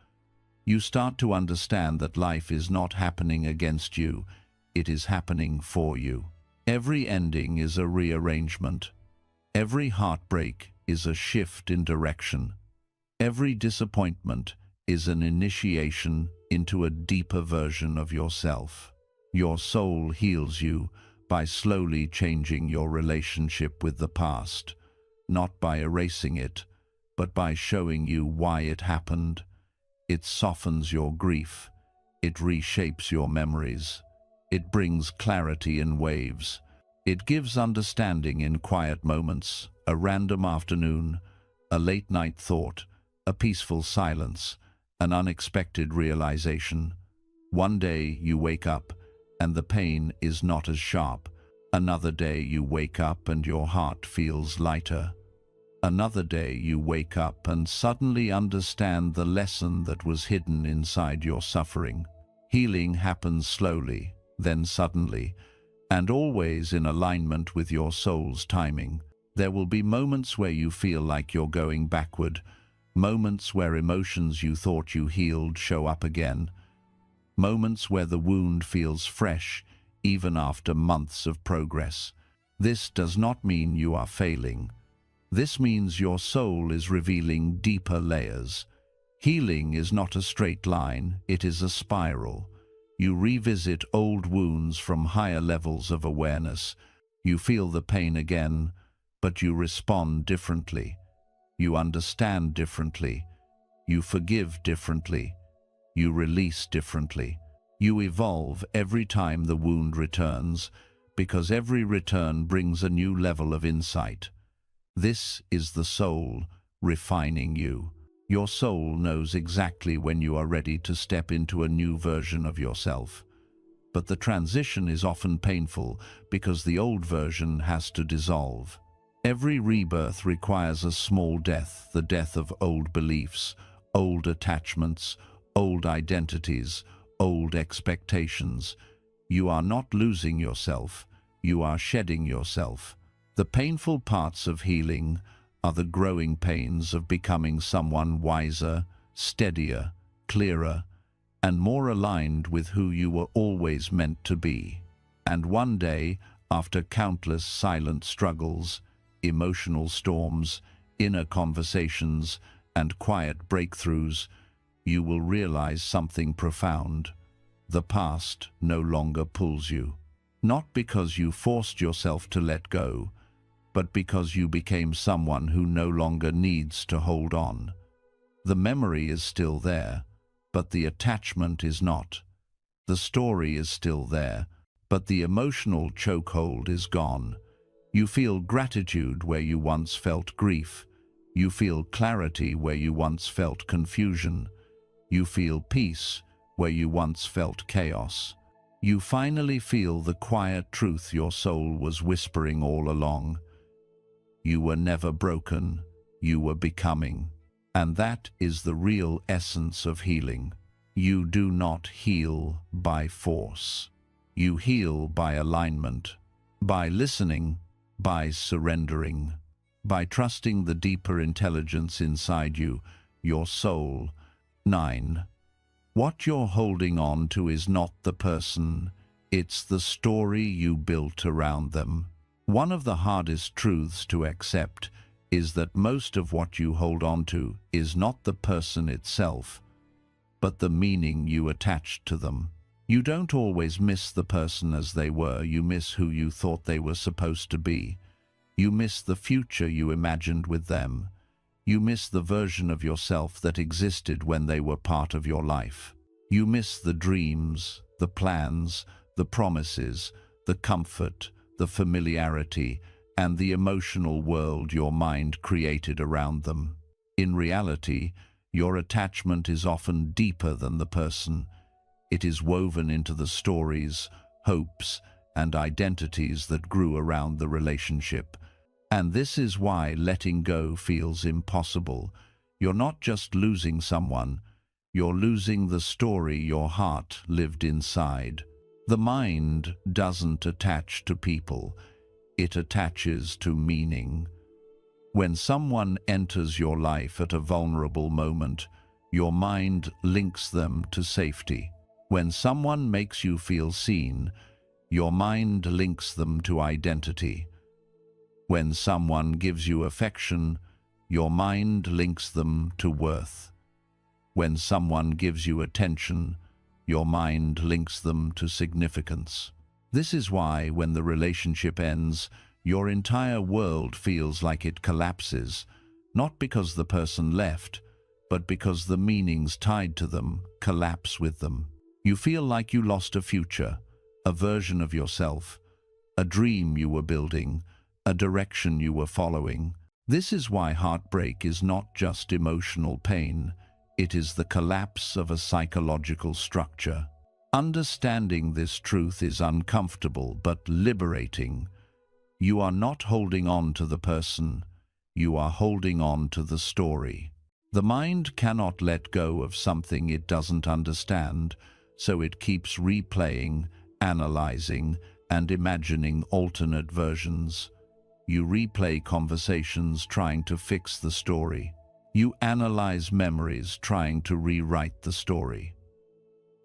You start to understand that life is not happening against you, it is happening for you. Every ending is a rearrangement. Every heartbreak is a shift in direction. Every disappointment is an initiation into a deeper version of yourself. Your soul heals you by slowly changing your relationship with the past, not by erasing it, but by showing you why it happened. It softens your grief. It reshapes your memories. It brings clarity in waves. It gives understanding in quiet moments, a random afternoon, a late-night thought, a peaceful silence, an unexpected realization. One day you wake up and the pain is not as sharp. Another day you wake up and your heart feels lighter. Another day you wake up and suddenly understand the lesson that was hidden inside your suffering. Healing happens slowly, then suddenly, and always in alignment with your soul's timing. There will be moments where you feel like you're going backward, moments where emotions you thought you healed show up again, moments where the wound feels fresh, even after months of progress. This does not mean you are failing. This means your soul is revealing deeper layers. Healing is not a straight line, it is a spiral. You revisit old wounds from higher levels of awareness. You feel the pain again, but you respond differently. You understand differently. You forgive differently. You release differently. You evolve every time the wound returns, because every return brings a new level of insight. This is the soul refining you. Your soul knows exactly when you are ready to step into a new version of yourself. But the transition is often painful because the old version has to dissolve. Every rebirth requires a small death, the death of old beliefs, old attachments, old identities, old expectations. You are not losing yourself, you are shedding yourself. The painful parts of healing are the growing pains of becoming someone wiser, steadier, clearer, and more aligned with who you were always meant to be. And one day, after countless silent struggles, emotional storms, inner conversations, and quiet breakthroughs, you will realize something profound. The past no longer pulls you. Not because you forced yourself to let go, but because you became someone who no longer needs to hold on. The memory is still there, but the attachment is not. The story is still there, but the emotional chokehold is gone. You feel gratitude where you once felt grief. You feel clarity where you once felt confusion. You feel peace where you once felt chaos. You finally feel the quiet truth your soul was whispering all along. You were never broken, you were becoming. And that is the real essence of healing. You do not heal by force. You heal by alignment, by listening, by surrendering, by trusting the deeper intelligence inside you, your soul. 9. What you're holding on to is not the person, it's the story you built around them. One of the hardest truths to accept is that most of what you hold on to is not the person itself, but the meaning you attached to them. You don't always miss the person as they were, you miss who you thought they were supposed to be. You miss the future you imagined with them. You miss the version of yourself that existed when they were part of your life. You miss the dreams, the plans, the promises, the comfort, the familiarity, and the emotional world your mind created around them. In reality, your attachment is often deeper than the person. It is woven into the stories, hopes, and identities that grew around the relationship. And this is why letting go feels impossible. You're not just losing someone, You're losing the story your heart lived inside. The mind doesn't attach to people, it attaches to meaning. When someone enters your life at a vulnerable moment, your mind links them to safety. When someone makes you feel seen, your mind links them to identity. When someone gives you affection, your mind links them to worth. When someone gives you attention, your mind links them to significance. This is why, when the relationship ends, your entire world feels like it collapses, not because the person left, but because the meanings tied to them collapse with them. You feel like you lost a future, a version of yourself, a dream you were building, a direction you were following. This is why heartbreak is not just emotional pain, it is the collapse of a psychological structure. Understanding this truth is uncomfortable but liberating. You are not holding on to the person, you are holding on to the story. The mind cannot let go of something it doesn't understand, so it keeps replaying, analyzing, and imagining alternate versions. You replay conversations trying to fix the story. You analyze memories trying to rewrite the story.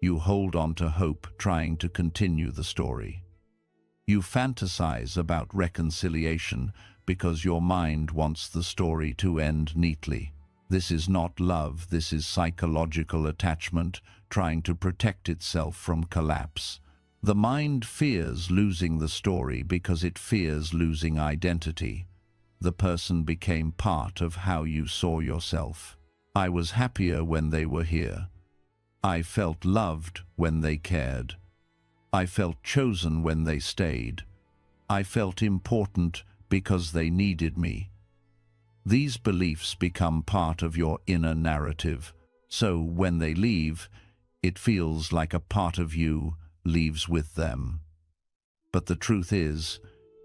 You hold on to hope trying to continue the story. You fantasize about reconciliation because your mind wants the story to end neatly. This is not love, this is psychological attachment trying to protect itself from collapse. The mind fears losing the story because it fears losing identity. The person became part of how you saw yourself. I was happier when they were here. I felt loved when they cared. I felt chosen when they stayed. I felt important because they needed me. These beliefs become part of your inner narrative, so when they leave, it feels like a part of you leaves with them. But the truth is,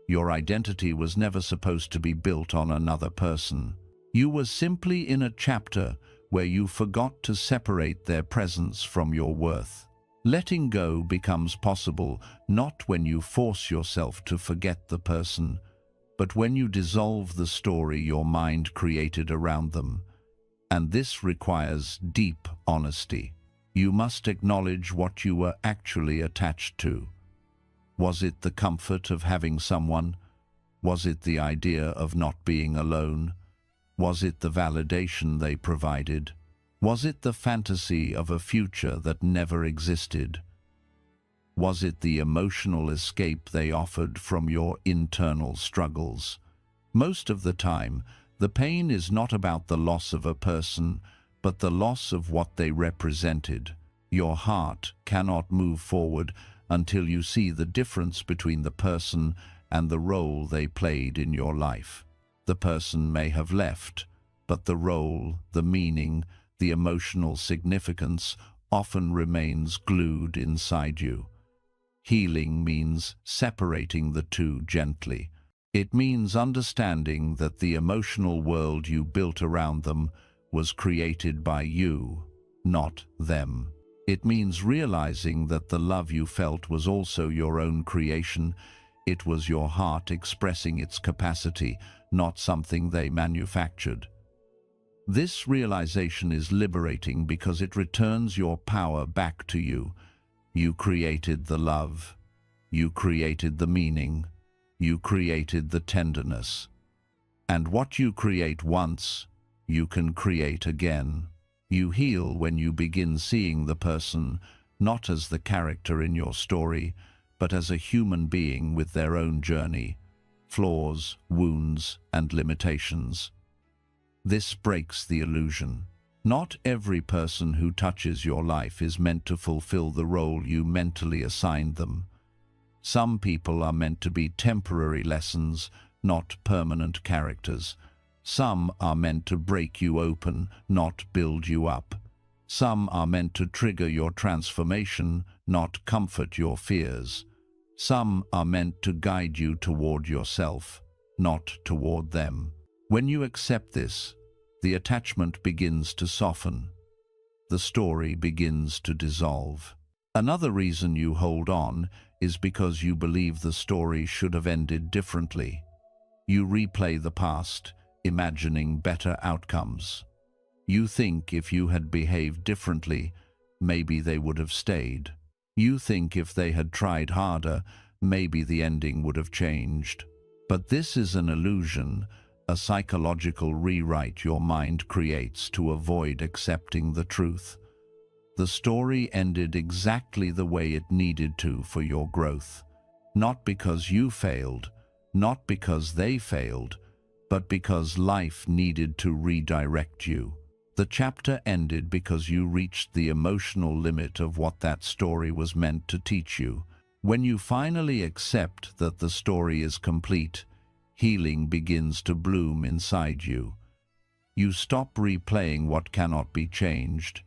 your identity was never supposed to be built on another person. You were simply in a chapter where you forgot to separate their presence from your worth. Letting go becomes possible not when you force yourself to forget the person, but when you dissolve the story your mind created around them. And this requires deep honesty. You must acknowledge what you were actually attached to. Was it the comfort of having someone? Was it the idea of not being alone? Was it the validation they provided? Was it the fantasy of a future that never existed? Was it the emotional escape they offered from your internal struggles? Most of the time, the pain is not about the loss of a person, but the loss of what they represented. Your heart cannot move forward until you see the difference between the person and the role they played in your life. The person may have left, but the role, the meaning, the emotional significance often remains glued inside you. Healing means separating the two gently. It means understanding that the emotional world you built around them was created by you, not them. It means realizing that the love you felt was also your own creation. It was your heart expressing its capacity, not something they manufactured. This realization is liberating because it returns your power back to you. You created the love. You created the meaning. You created the tenderness. And what you create once, you can create again. You heal when you begin seeing the person not as the character in your story, but as a human being with their own journey, flaws, wounds, and limitations. This breaks the illusion. Not every person who touches your life is meant to fulfill the role you mentally assigned them. Some people are meant to be temporary lessons, not permanent characters. Some are meant to break you open, not build you up. Some are meant to trigger your transformation, not comfort your fears. Some are meant to guide you toward yourself, not toward them. When you accept this, the attachment begins to soften. the story begins to dissolve. Another reason you hold on is because you believe the story should have ended differently. You replay the past, imagining better outcomes. You think if you had behaved differently, maybe they would have stayed. You think if they had tried harder, maybe the ending would have changed. But this is an illusion, a psychological rewrite your mind creates to avoid accepting the truth. The story ended exactly the way it needed to for your growth. Not because you failed, not because they failed, but because life needed to redirect you. The chapter ended because you reached the emotional limit of what that story was meant to teach you. When you finally accept that the story is complete, healing begins to bloom inside you. You stop replaying what cannot be changed.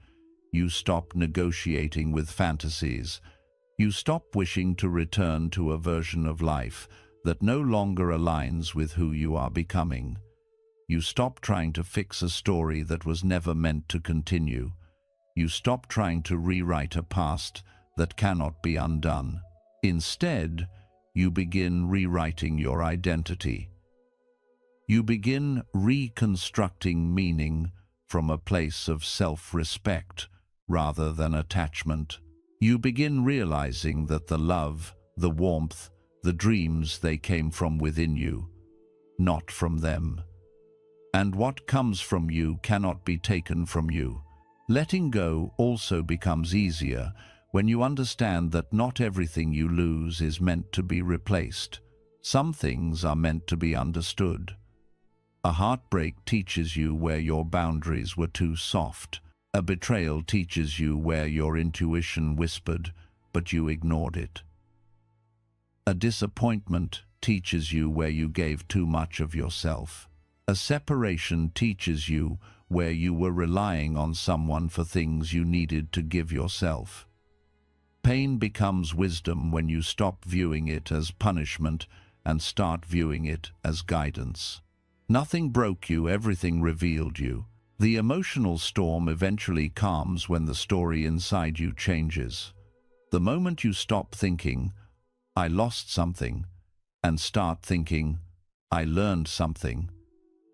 You stop negotiating with fantasies. You stop wishing to return to a version of life that no longer aligns with who you are becoming. You stop trying to fix a story that was never meant to continue. You stop trying to rewrite a past that cannot be undone. Instead, you begin rewriting your identity. You begin reconstructing meaning from a place of self-respect rather than attachment. You begin realizing that the love, the warmth, the dreams, they came from within you, not from them. And what comes from you cannot be taken from you. Letting go also becomes easier when you understand that not everything you lose is meant to be replaced. Some things are meant to be understood. A heartbreak teaches you where your boundaries were too soft. A betrayal teaches you where your intuition whispered, but you ignored it. A disappointment teaches you where you gave too much of yourself. A separation teaches you where you were relying on someone for things you needed to give yourself. Pain becomes wisdom when you stop viewing it as punishment and start viewing it as guidance. Nothing broke you, everything revealed you. The emotional storm eventually calms when the story inside you changes. The moment you stop thinking, "I lost something," and start thinking, "I learned something,"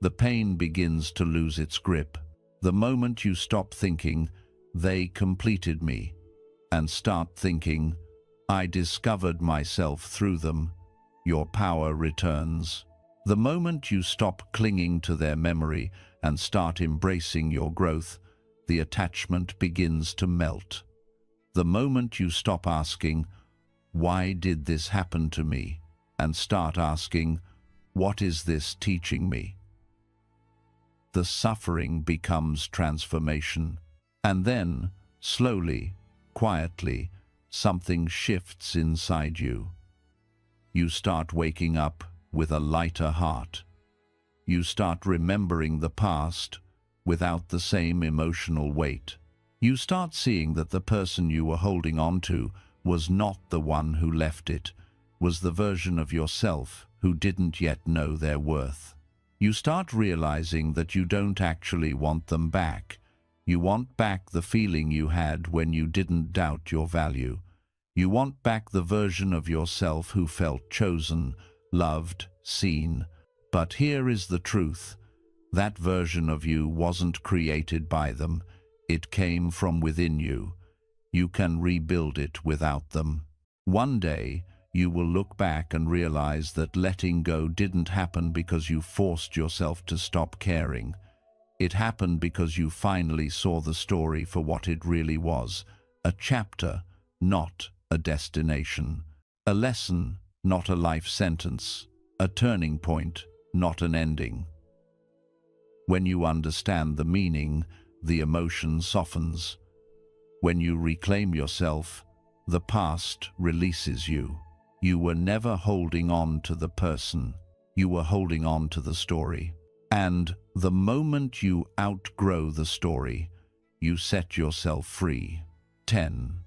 the pain begins to lose its grip. The moment you stop thinking, "They completed me," and start thinking, "I discovered myself through them," your power returns. The moment you stop clinging to their memory and start embracing your growth, the attachment begins to melt. The moment you stop asking, "Why did this happen to me?" and start asking, "What is this teaching me?" the suffering becomes transformation. And then, slowly, quietly, something shifts inside you. You start waking up with a lighter heart. You start remembering the past without the same emotional weight. You start seeing that the person you were holding on to was not the one who left it, was the version of yourself who didn't yet know their worth. You start realizing that you don't actually want them back. You want back the feeling you had when you didn't doubt your value. You want back the version of yourself who felt chosen, loved, seen. But here is the truth. That version of you wasn't created by them. It came from within you. You can rebuild it without them. One day, you will look back and realize that letting go didn't happen because you forced yourself to stop caring. It happened because you finally saw the story for what it really was. A chapter, not a destination. A lesson, not a life sentence. A turning point, not an ending. When you understand the meaning, the emotion softens. When you reclaim yourself, the past releases you. You were never holding on to the person. You were holding on to the story. And the moment you outgrow the story, you set yourself free. 10.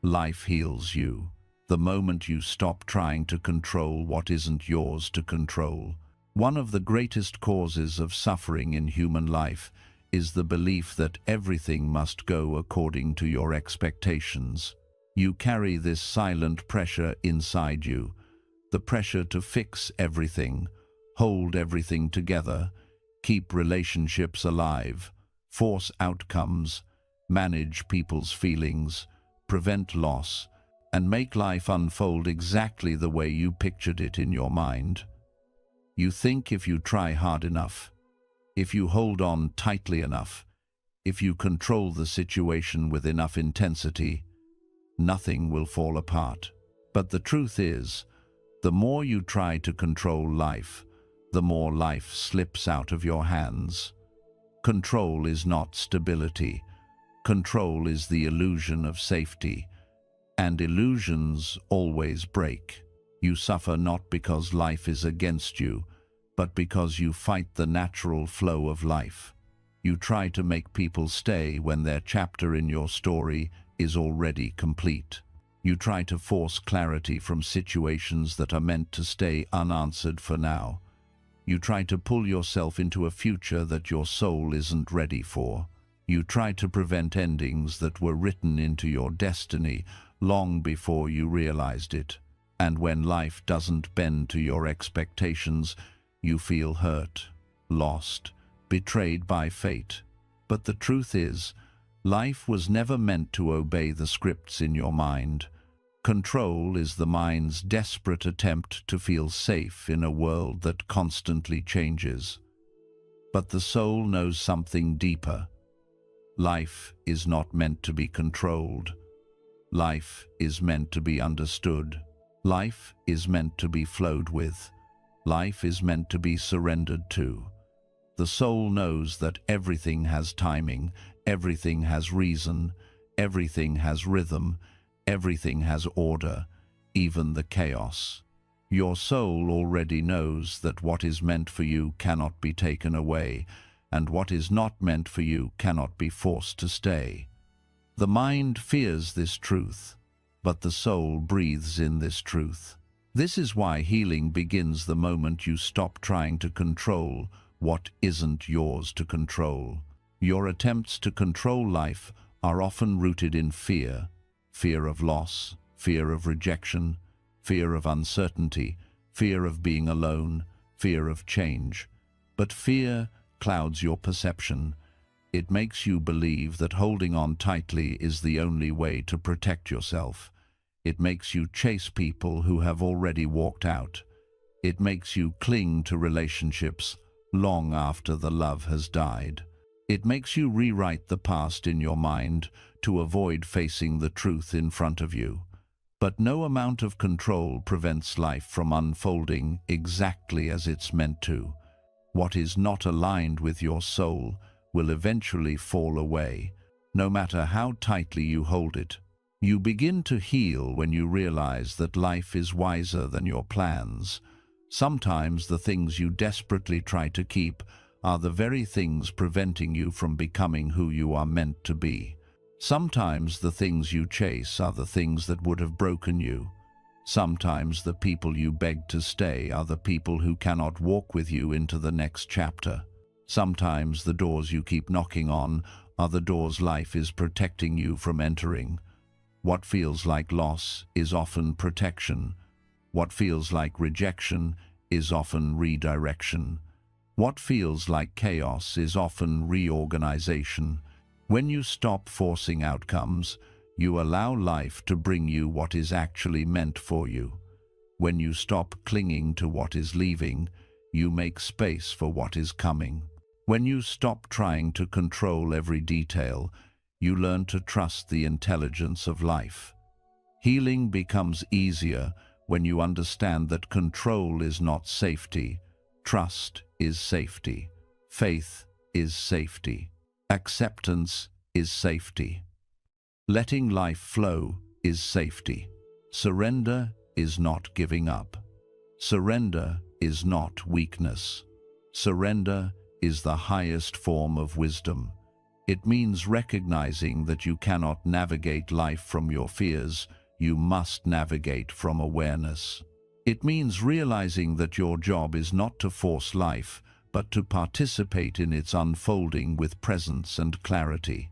Life heals you. The moment you stop trying to control what isn't yours to control. One of the greatest causes of suffering in human life is the belief that everything must go according to your expectations. You carry this silent pressure inside you, the pressure to fix everything, hold everything together, keep relationships alive, force outcomes, manage people's feelings, prevent loss, and make life unfold exactly the way you pictured it in your mind. You think if you try hard enough, if you hold on tightly enough, if you control the situation with enough intensity, nothing will fall apart. But the truth is, the more you try to control life, the more life slips out of your hands. Control is not stability. Control is the illusion of safety, and illusions always break. You suffer not because life is against you, but because you fight the natural flow of life. You try to make people stay when their chapter in your story is already complete. You try to force clarity from situations that are meant to stay unanswered for now. You try to pull yourself into a future that your soul isn't ready for. You try to prevent endings that were written into your destiny long before you realized it. And when life doesn't bend to your expectations, you feel hurt, lost, betrayed by fate. But the truth is, life was never meant to obey the scripts in your mind. Control is the mind's desperate attempt to feel safe in a world that constantly changes. But the soul knows something deeper. Life is not meant to be controlled. Life is meant to be understood. Life is meant to be flowed with. Life is meant to be surrendered to. The soul knows that everything has timing, everything has reason, everything has rhythm, everything has order, even the chaos. Your soul already knows that what is meant for you cannot be taken away, and what is not meant for you cannot be forced to stay. The mind fears this truth, but the soul breathes in this truth. This is why healing begins the moment you stop trying to control what isn't yours to control. Your attempts to control life are often rooted in fear. Fear of loss, fear of rejection, fear of uncertainty, fear of being alone, fear of change. But fear clouds your perception. It makes you believe that holding on tightly is the only way to protect yourself. It makes you chase people who have already walked out. It makes you cling to relationships long after the love has died. It makes you rewrite the past in your mind to avoid facing the truth in front of you. But no amount of control prevents life from unfolding exactly as it's meant to. What is not aligned with your soul will eventually fall away, no matter how tightly you hold it. You begin to heal when you realize that life is wiser than your plans. Sometimes the things you desperately try to keep are the very things preventing you from becoming who you are meant to be. Sometimes the things you chase are the things that would have broken you. Sometimes the people you beg to stay are the people who cannot walk with you into the next chapter. Sometimes the doors you keep knocking on are the doors life is protecting you from entering. What feels like loss is often protection. What feels like rejection is often redirection. What feels like chaos is often reorganization. When you stop forcing outcomes, you allow life to bring you what is actually meant for you. When you stop clinging to what is leaving, you make space for what is coming. When you stop trying to control every detail, you learn to trust the intelligence of life. Healing becomes easier when you understand that control is not safety. Trust is safety. Faith is safety. Acceptance is safety. Letting life flow is safety. Surrender is not giving up. Surrender is not weakness. Surrender is the highest form of wisdom. It means recognizing that you cannot navigate life from your fears, you must navigate from awareness. It means realizing that your job is not to force life, but to participate in its unfolding with presence and clarity.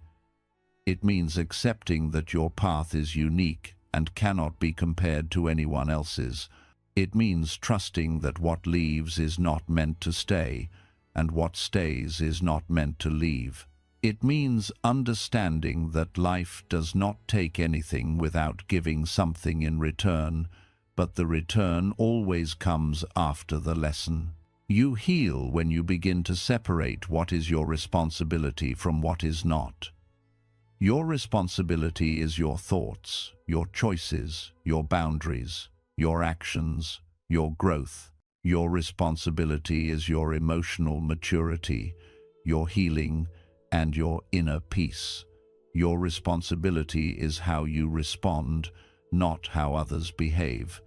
It means accepting that your path is unique and cannot be compared to anyone else's. It means trusting that what leaves is not meant to stay, and what stays is not meant to leave. It means understanding that life does not take anything without giving something in return, but the return always comes after the lesson. You heal when you begin to separate what is your responsibility from what is not. Your responsibility is your thoughts, your choices, your boundaries, your actions, your growth. Your responsibility is your emotional maturity, your healing, and your inner peace. Your responsibility is how you respond, not how others behave.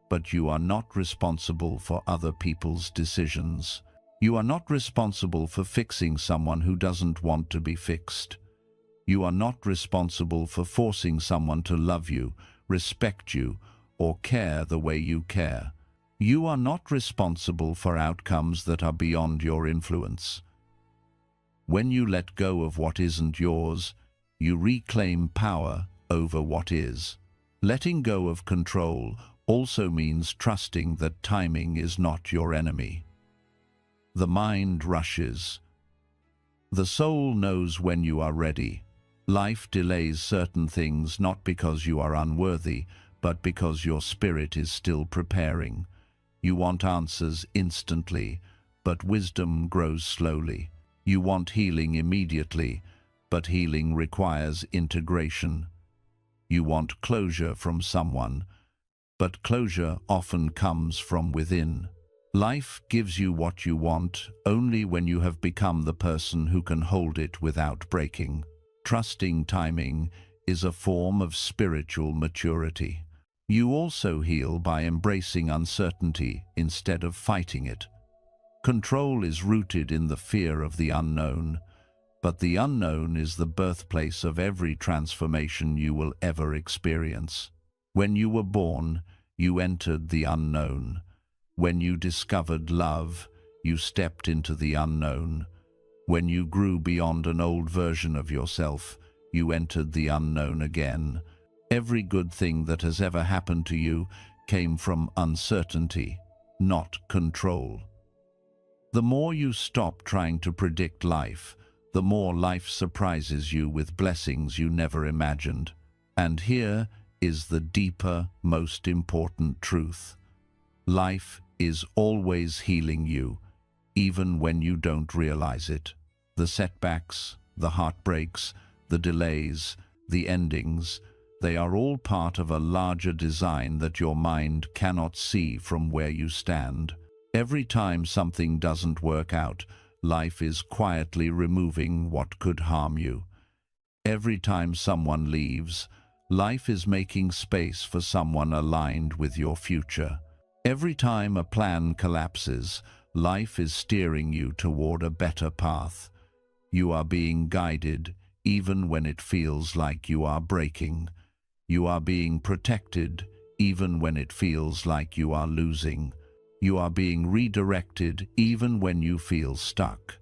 But you are not responsible for other people's decisions. You are not responsible for fixing someone who doesn't want to be fixed. You are not responsible for forcing someone to love you, respect you, or care the way you care. You are not responsible for outcomes that are beyond your influence. When you let go of what isn't yours, you reclaim power over what is. Letting go of control also means trusting that timing is not your enemy. The mind rushes. The soul knows when you are ready. Life delays certain things not because you are unworthy, but because your spirit is still preparing. You want answers instantly, but wisdom grows slowly. You want healing immediately, but healing requires integration. You want closure from someone, but closure often comes from within. Life gives you what you want only when you have become the person who can hold it without breaking. Trusting timing is a form of spiritual maturity. You also heal by embracing uncertainty instead of fighting it. Control is rooted in the fear of the unknown, but the unknown is the birthplace of every transformation you will ever experience. When you were born, you entered the unknown. When you discovered love, you stepped into the unknown. When you grew beyond an old version of yourself, you entered the unknown again. Every good thing that has ever happened to you came from uncertainty, not control. The more you stop trying to predict life, the more life surprises you with blessings you never imagined. And here is the deeper, most important truth. Life is always healing you, even when you don't realize it. The setbacks, the heartbreaks, the delays, the endings, they are all part of a larger design that your mind cannot see from where you stand. Every time something doesn't work out, life is quietly removing what could harm you. Every time someone leaves, life is making space for someone aligned with your future. Every time a plan collapses, life is steering you toward a better path. You are being guided even when it feels like you are breaking. You are being protected even when it feels like you are losing. You are being redirected even when you feel stuck.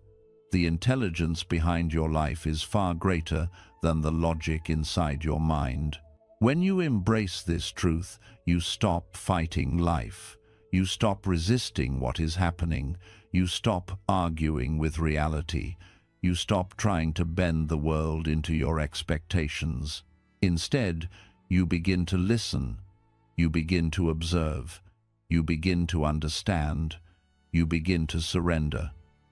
The intelligence behind your life is far greater than the logic inside your mind. When you embrace this truth, you stop fighting life. You stop resisting what is happening. You stop arguing with reality. You stop trying to bend the world into your expectations. Instead, you begin to listen. You begin to observe. You begin to understand. You begin to surrender.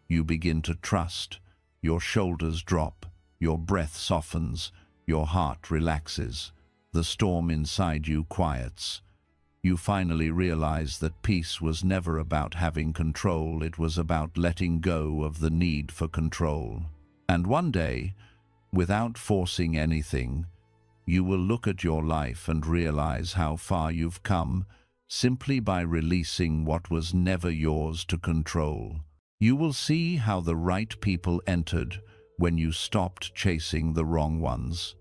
You begin to trust. Your shoulders drop. Your breath softens. Your heart relaxes. The storm inside you quiets. You finally realize that peace was never about having control. It was about letting go of the need for control. And one day, without forcing anything, you will look at your life and realize how far you've come simply by releasing what was never yours to control. You will see how the right people entered when you stopped chasing the wrong ones.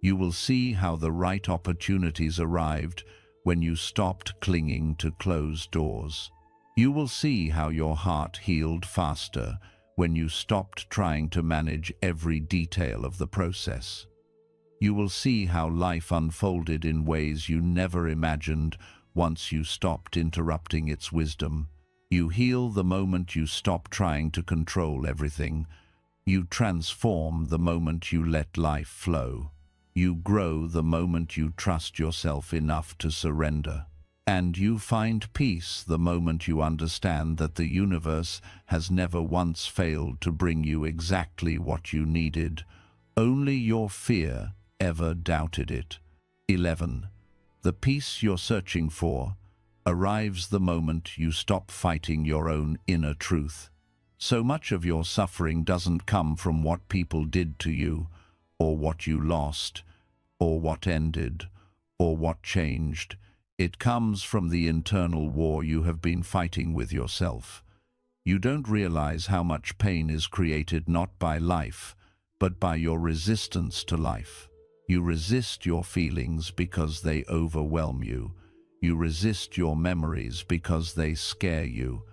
You will see how the right opportunities arrived when you stopped clinging to closed doors. You will see how your heart healed faster when you stopped trying to manage every detail of the process. You will see how life unfolded in ways you never imagined once you stopped interrupting its wisdom. You heal the moment you stop trying to control everything. You transform the moment you let life flow. You grow the moment you trust yourself enough to surrender. And you find peace the moment you understand that the universe has never once failed to bring you exactly what you needed. Only your fear ever doubted it. 11. The peace you're searching for arrives the moment you stop fighting your own inner truth. So much of your suffering doesn't come from what people did to you, or what you lost, or what ended, or what changed. It comes from the internal war you have been fighting with yourself. You don't realize how much pain is created not by life, but by your resistance to life. You resist your feelings because they overwhelm you. You resist your memories because they scare you.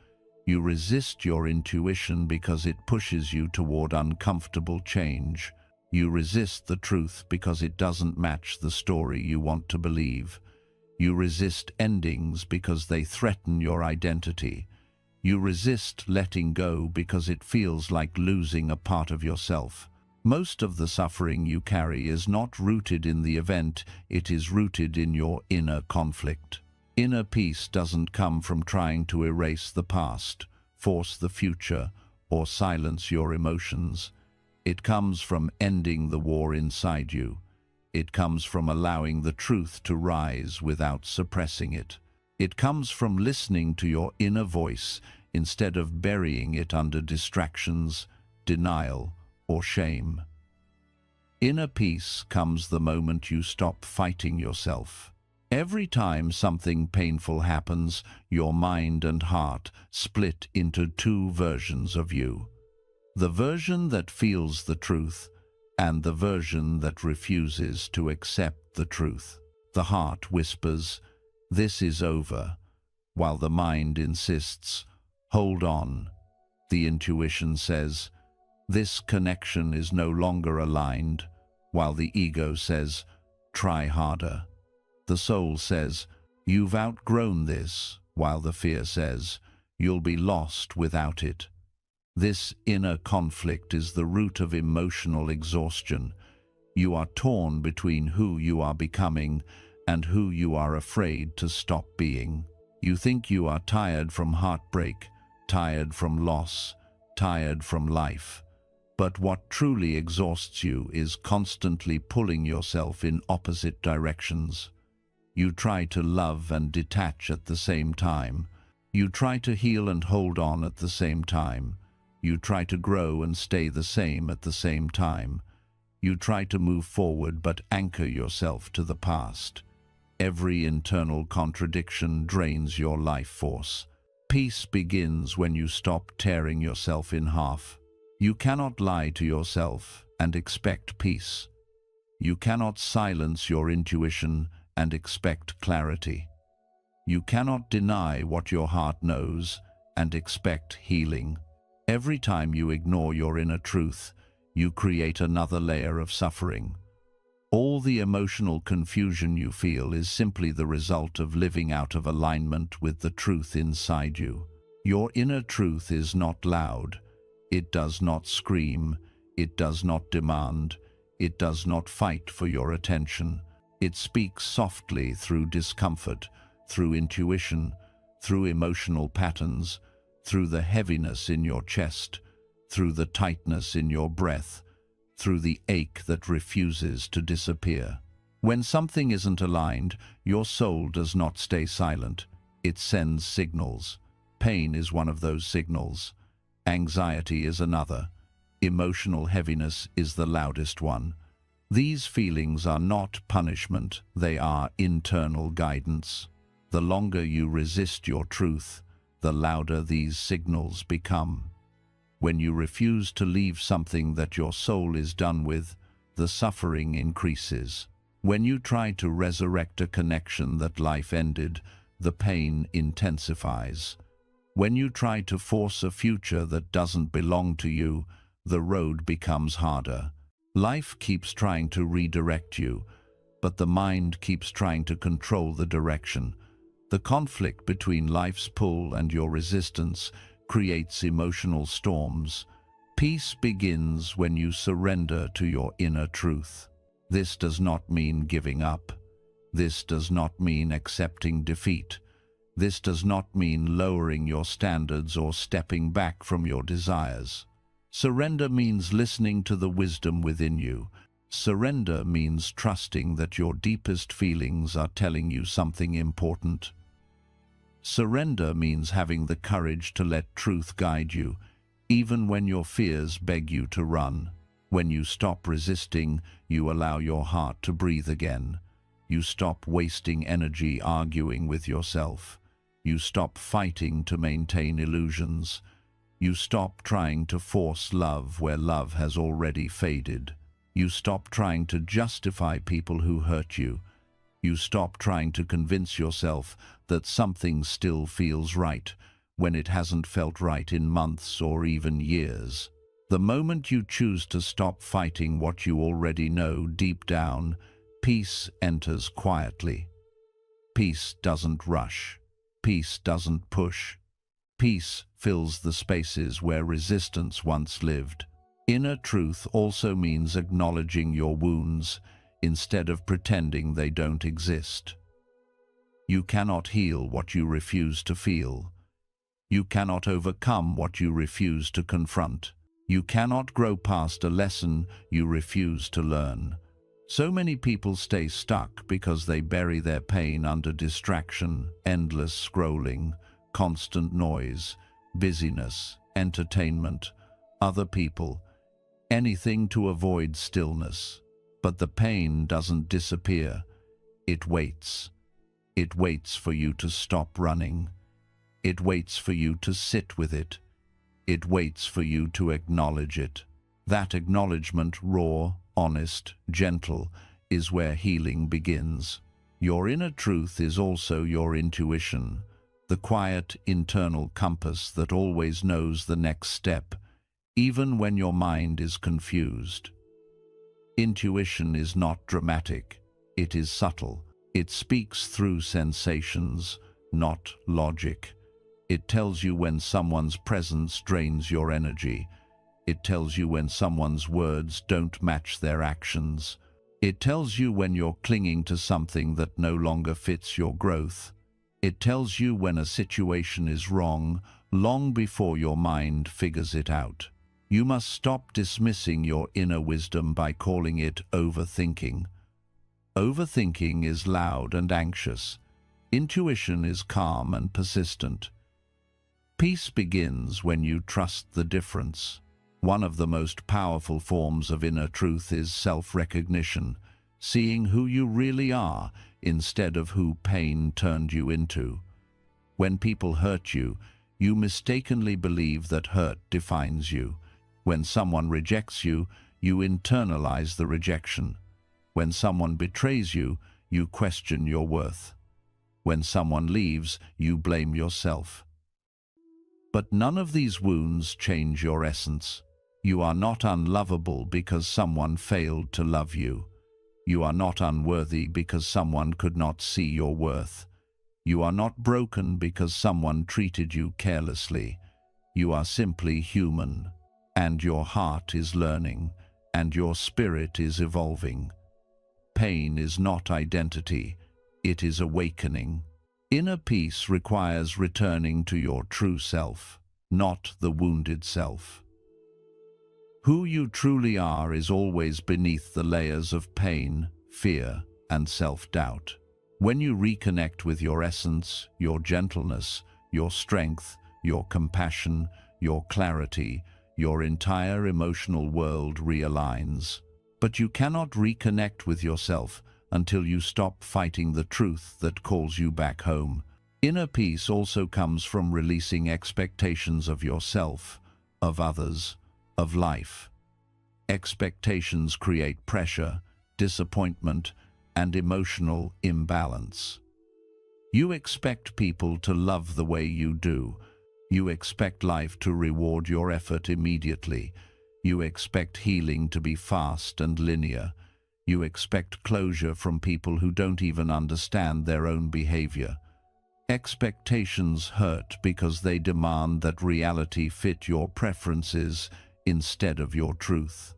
You resist your intuition because it pushes you toward uncomfortable change. You resist the truth because it doesn't match the story you want to believe. You resist endings because they threaten your identity. You resist letting go because it feels like losing a part of yourself. Most of the suffering you carry is not rooted in the event, it is rooted in your inner conflict. Inner peace doesn't come from trying to erase the past, force the future, or silence your emotions. It comes from ending the war inside you. It comes from allowing the truth to rise without suppressing it. It comes from listening to your inner voice instead of burying it under distractions, denial, or shame. Inner peace comes the moment you stop fighting yourself. Every time something painful happens, your mind and heart split into two versions of you. The version that feels the truth and the version that refuses to accept the truth. The heart whispers, "This is over," while the mind insists, "Hold on." The intuition says, "This connection is no longer aligned," while the ego says, "Try harder." The soul says, "You've outgrown this," while the fear says, "You'll be lost without it." This inner conflict is the root of emotional exhaustion. You are torn between who you are becoming and who you are afraid to stop being. You think you are tired from heartbreak, tired from loss, tired from life. But what truly exhausts you is constantly pulling yourself in opposite directions. You try to love and detach at the same time. You try to heal and hold on at the same time. You try to grow and stay the same at the same time. You try to move forward but anchor yourself to the past. Every internal contradiction drains your life force. Peace begins when you stop tearing yourself in half. You cannot lie to yourself and expect peace. You cannot silence your intuition and expect clarity. You cannot deny what your heart knows and expect healing. Every time you ignore your inner truth, you create another layer of suffering. All the emotional confusion you feel is simply the result of living out of alignment with the truth inside you. Your inner truth is not loud. It does not scream. It does not demand. It does not fight for your attention. It speaks softly through discomfort, through intuition, through emotional patterns, through the heaviness in your chest, through the tightness in your breath, through the ache that refuses to disappear. When something isn't aligned, your soul does not stay silent. It sends signals. Pain is one of those signals. Anxiety is another. Emotional heaviness is the loudest one. These feelings are not punishment, they are internal guidance. The longer you resist your truth, the louder these signals become. When you refuse to leave something that your soul is done with, the suffering increases. When you try to resurrect a connection that life ended, the pain intensifies. When you try to force a future that doesn't belong to you, the road becomes harder. Life keeps trying to redirect you, but the mind keeps trying to control the direction. The conflict between life's pull and your resistance creates emotional storms. Peace begins when you surrender to your inner truth. This does not mean giving up. This does not mean accepting defeat. This does not mean lowering your standards or stepping back from your desires. Surrender means listening to the wisdom within you. Surrender means trusting that your deepest feelings are telling you something important. Surrender means having the courage to let truth guide you, even when your fears beg you to run. When you stop resisting, you allow your heart to breathe again. You stop wasting energy arguing with yourself. You stop fighting to maintain illusions. You stop trying to force love where love has already faded. You stop trying to justify people who hurt you. You stop trying to convince yourself that something still feels right when it hasn't felt right in months or even years. The moment you choose to stop fighting what you already know deep down, peace enters quietly. Peace doesn't rush. Peace doesn't push. Peace fills the spaces where resistance once lived. Inner truth also means acknowledging your wounds instead of pretending they don't exist. You cannot heal what you refuse to feel. You cannot overcome what you refuse to confront. You cannot grow past a lesson you refuse to learn. So many people stay stuck because they bury their pain under distraction, endless scrolling, constant noise, busyness, entertainment, other people, anything to avoid stillness. But the pain doesn't disappear. It waits. It waits for you to stop running. It waits for you to sit with it. It waits for you to acknowledge it. That acknowledgement, raw, honest, gentle, is where healing begins. Your inner truth is also your intuition, the quiet internal compass that always knows the next step, even when your mind is confused. Intuition is not dramatic. It is subtle. It speaks through sensations, not logic. It tells you when someone's presence drains your energy. It tells you when someone's words don't match their actions. It tells you when you're clinging to something that no longer fits your growth. It tells you when a situation is wrong, long before your mind figures it out. You must stop dismissing your inner wisdom by calling it overthinking. Overthinking is loud and anxious. Intuition is calm and persistent. Peace begins when you trust the difference. One of the most powerful forms of inner truth is self-recognition, seeing who you really are instead of who pain turned you into. When people hurt you, you mistakenly believe that hurt defines you. When someone rejects you, you internalize the rejection. When someone betrays you, you question your worth. When someone leaves, you blame yourself. But none of these wounds change your essence. You are not unlovable because someone failed to love you. You are not unworthy because someone could not see your worth. You are not broken because someone treated you carelessly. You are simply human, and your heart is learning, and your spirit is evolving. Pain is not identity, it is awakening. Inner peace requires returning to your true self, not the wounded self. Who you truly are is always beneath the layers of pain, fear, and self-doubt. When you reconnect with your essence, your gentleness, your strength, your compassion, your clarity, your entire emotional world realigns. But you cannot reconnect with yourself until you stop fighting the truth that calls you back home. Inner peace also comes from releasing expectations of yourself, of others, of life. Expectations create pressure, disappointment, and emotional imbalance. You expect people to love the way you do. You expect life to reward your effort immediately. You expect healing to be fast and linear. You expect closure from people who don't even understand their own behavior. Expectations hurt because they demand that reality fit your preferences instead of your truth.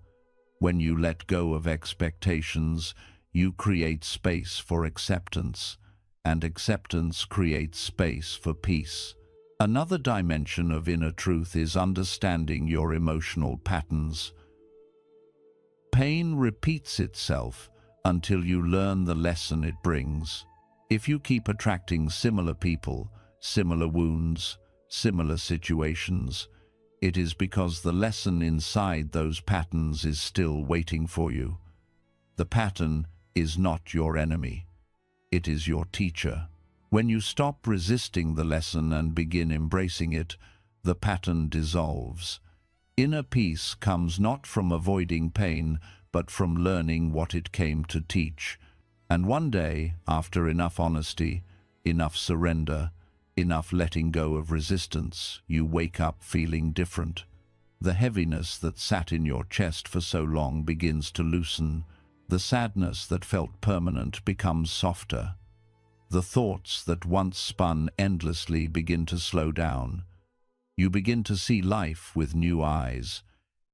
When you let go of expectations, you create space for acceptance, and acceptance creates space for peace. Another dimension of inner truth is understanding your emotional patterns. Pain repeats itself until you learn the lesson it brings. If you keep attracting similar people, similar wounds, similar situations, it is because the lesson inside those patterns is still waiting for you. The pattern is not your enemy. It is your teacher. When you stop resisting the lesson and begin embracing it, the pattern dissolves. Inner peace comes not from avoiding pain, but from learning what it came to teach. And one day, after enough honesty, enough surrender, enough letting go of resistance, you wake up feeling different. The heaviness that sat in your chest for so long begins to loosen. The sadness that felt permanent becomes softer. The thoughts that once spun endlessly begin to slow down. You begin to see life with new eyes.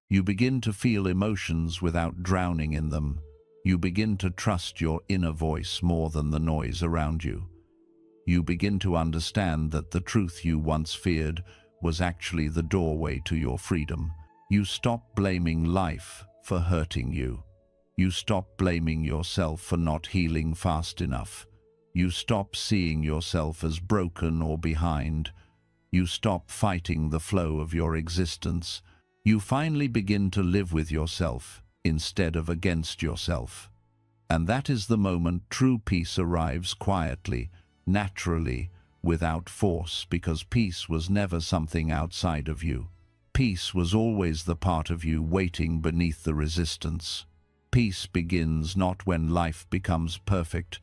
You begin to feel emotions without drowning in them. You begin to trust your inner voice more than the noise around you. You begin to understand that the truth you once feared was actually the doorway to your freedom. You stop blaming life for hurting you. You stop blaming yourself for not healing fast enough. You stop seeing yourself as broken or behind. You stop fighting the flow of your existence. You finally begin to live with yourself instead of against yourself. And that is the moment true peace arrives quietly, naturally, without force, because peace was never something outside of you. Peace was always the part of you waiting beneath the resistance. Peace begins not when life becomes perfect,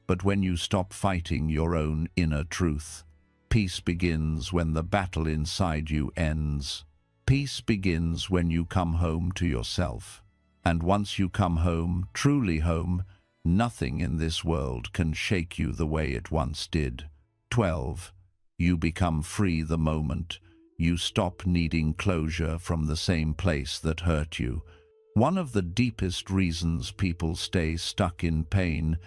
but when you stop fighting your own inner truth. Peace begins when the battle inside you ends. Peace begins when you come home to yourself. And once you come home, truly home, nothing in this world can shake you the way it once did. 12. You become free the moment you stop needing closure from the same place that hurt you. One of the deepest reasons people stay stuck in pain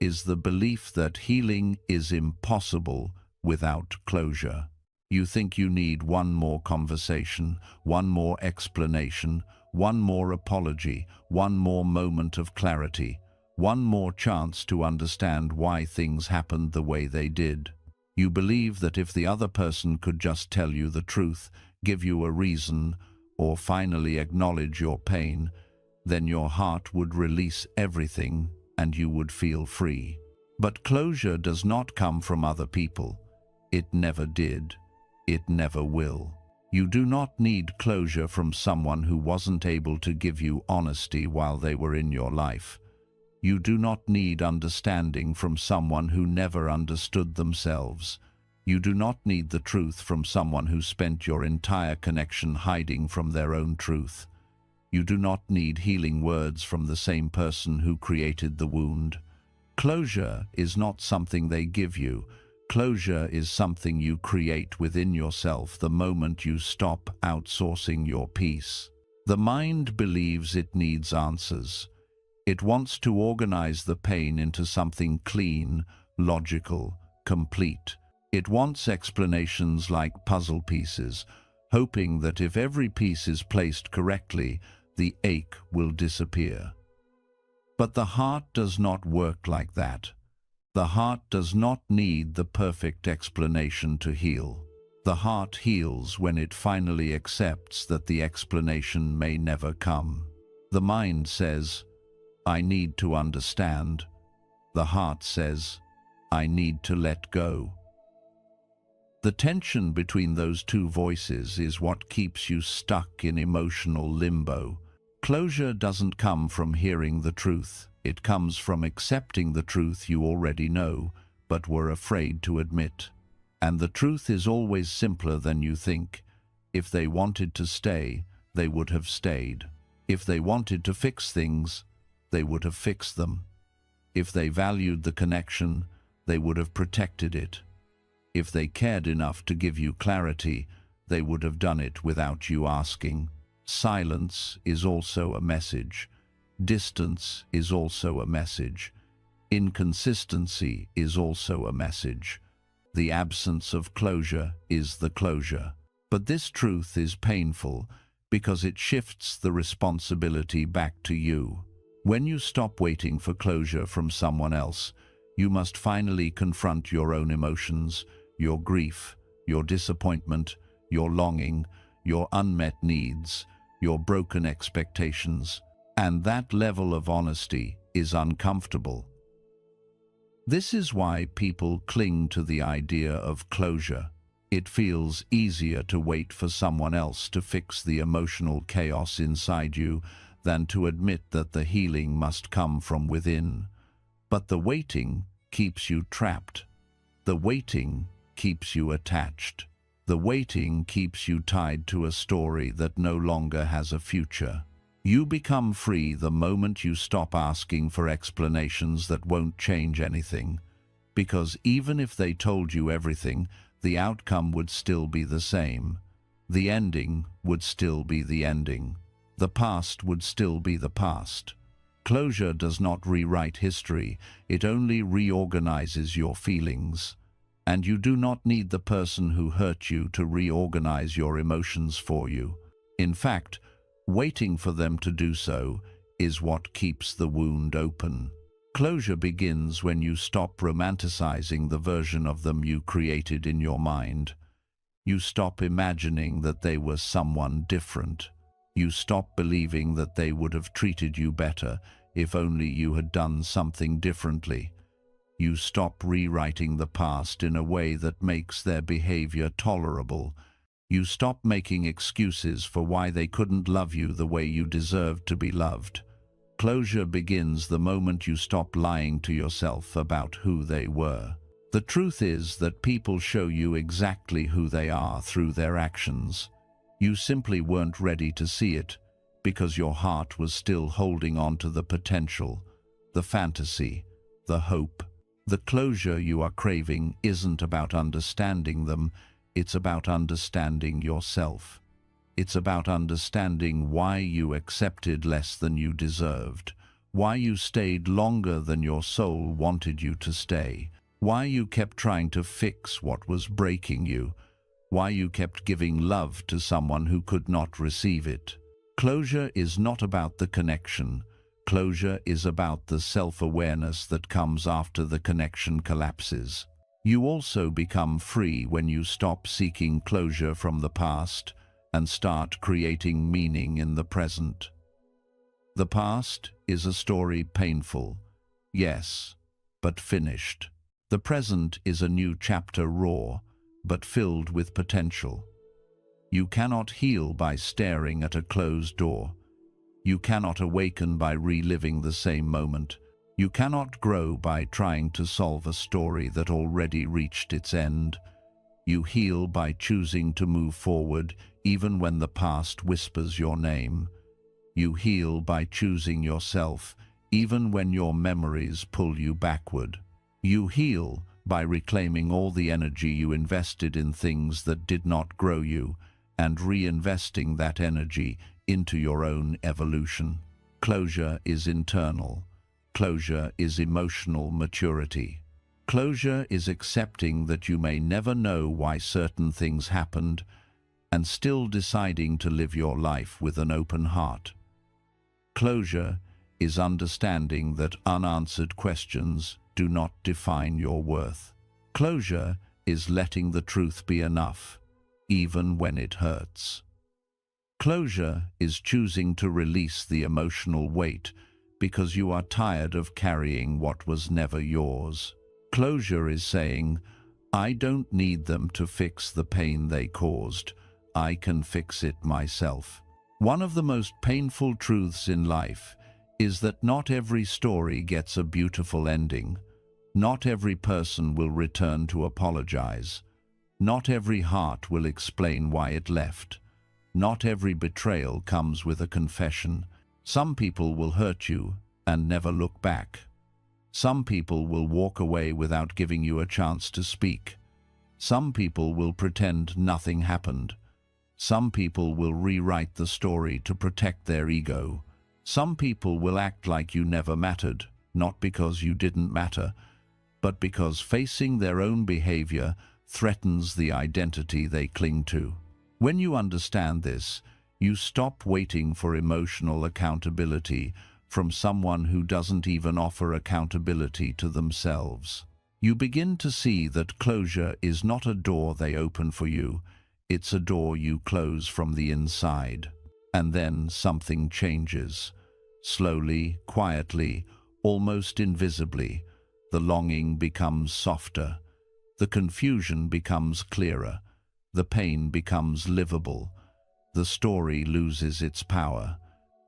is the belief that healing is impossible without closure. You think you need one more conversation, one more explanation, one more apology, one more moment of clarity, one more chance to understand why things happened the way they did. You believe that if the other person could just tell you the truth, give you a reason, or finally acknowledge your pain, then your heart would release everything and you would feel free. But closure does not come from other people. It never did. It never will. You do not need closure from someone who wasn't able to give you honesty while they were in your life. You do not need understanding from someone who never understood themselves. You do not need the truth from someone who spent your entire connection hiding from their own truth. You do not need healing words from the same person who created the wound. Closure is not something they give you. Closure is something you create within yourself the moment you stop outsourcing your peace. The mind believes it needs answers. It wants to organize the pain into something clean, logical, complete. It wants explanations like puzzle pieces, hoping that if every piece is placed correctly, the ache will disappear. But the heart does not work like that. The heart does not need the perfect explanation to heal. The heart heals when it finally accepts that the explanation may never come. The mind says, "I need to understand." The heart says, "I need to let go." The tension between those two voices is what keeps you stuck in emotional limbo. Closure doesn't come from hearing the truth. It comes from accepting the truth you already know, but were afraid to admit. And the truth is always simpler than you think. If they wanted to stay, they would have stayed. If they wanted to fix things, they would have fixed them. If they valued the connection, they would have protected it. If they cared enough to give you clarity, they would have done it without you asking. Silence is also a message. Distance is also a message. Inconsistency is also a message. The absence of closure is the closure. But this truth is painful because it shifts the responsibility back to you. When you stop waiting for closure from someone else, you must finally confront your own emotions, your grief, your disappointment, your longing, your unmet needs, your broken expectations. And that level of honesty is uncomfortable. This is why people cling to the idea of closure. It feels easier to wait for someone else to fix the emotional chaos inside you than to admit that the healing must come from within. But the waiting keeps you trapped. The waiting keeps you attached. The waiting keeps you tied to a story that no longer has a future. You become free the moment you stop asking for explanations that won't change anything, because even if they told you everything, the outcome would still be the same. The ending would still be the ending. The past would still be the past. Closure does not rewrite history, it only reorganizes your feelings. And you do not need the person who hurt you to reorganize your emotions for you. In fact, waiting for them to do so is what keeps the wound open. Closure begins when you stop romanticizing the version of them you created in your mind. You stop imagining that they were someone different. You stop believing that they would have treated you better if only you had done something differently. You stop rewriting the past in a way that makes their behavior tolerable. You stop making excuses for why they couldn't love you the way you deserved to be loved. Closure begins the moment you stop lying to yourself about who they were. The truth is that people show you exactly who they are through their actions. You simply weren't ready to see it because your heart was still holding on to the potential, the fantasy, the hope. The closure you are craving isn't about understanding them, it's about understanding yourself. It's about understanding why you accepted less than you deserved, why you stayed longer than your soul wanted you to stay, why you kept trying to fix what was breaking you, why you kept giving love to someone who could not receive it. Closure is not about the connection. Closure is about the self-awareness that comes after the connection collapses. You also become free when you stop seeking closure from the past and start creating meaning in the present. The past is a story painful, yes, but finished. The present is a new chapter, raw, but filled with potential. You cannot heal by staring at a closed door. You cannot awaken by reliving the same moment. You cannot grow by trying to solve a story that already reached its end. You heal by choosing to move forward even when the past whispers your name. You heal by choosing yourself even when your memories pull you backward. You heal by reclaiming all the energy you invested in things that did not grow you and reinvesting that energy into your own evolution. Closure is internal. Closure is emotional maturity. Closure is accepting that you may never know why certain things happened and still deciding to live your life with an open heart. Closure is understanding that unanswered questions do not define your worth. Closure is letting the truth be enough, even when it hurts. Closure is choosing to release the emotional weight because you are tired of carrying what was never yours. Closure is saying, I don't need them to fix the pain they caused. I can fix it myself. One of the most painful truths in life is that not every story gets a beautiful ending. Not every person will return to apologize. Not every heart will explain why it left. Not every betrayal comes with a confession. Some people will hurt you and never look back. Some people will walk away without giving you a chance to speak. Some people will pretend nothing happened. Some people will rewrite the story to protect their ego. Some people will act like you never mattered, not because you didn't matter, but because facing their own behavior threatens the identity they cling to. When you understand this, you stop waiting for emotional accountability from someone who doesn't even offer accountability to themselves. You begin to see that closure is not a door they open for you, it's a door you close from the inside. And then something changes. Slowly, quietly, almost invisibly, the longing becomes softer, the confusion becomes clearer, the pain becomes livable, the story loses its power,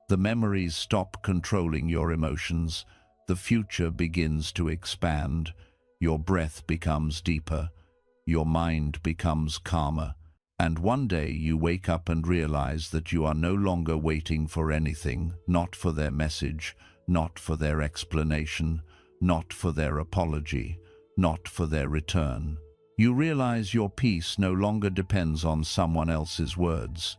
the memories stop controlling your emotions, the future begins to expand, your breath becomes deeper, your mind becomes calmer, and one day you wake up and realize that you are no longer waiting for anything, not for their message, not for their explanation, not for their apology, not for their return. You realize your peace no longer depends on someone else's words.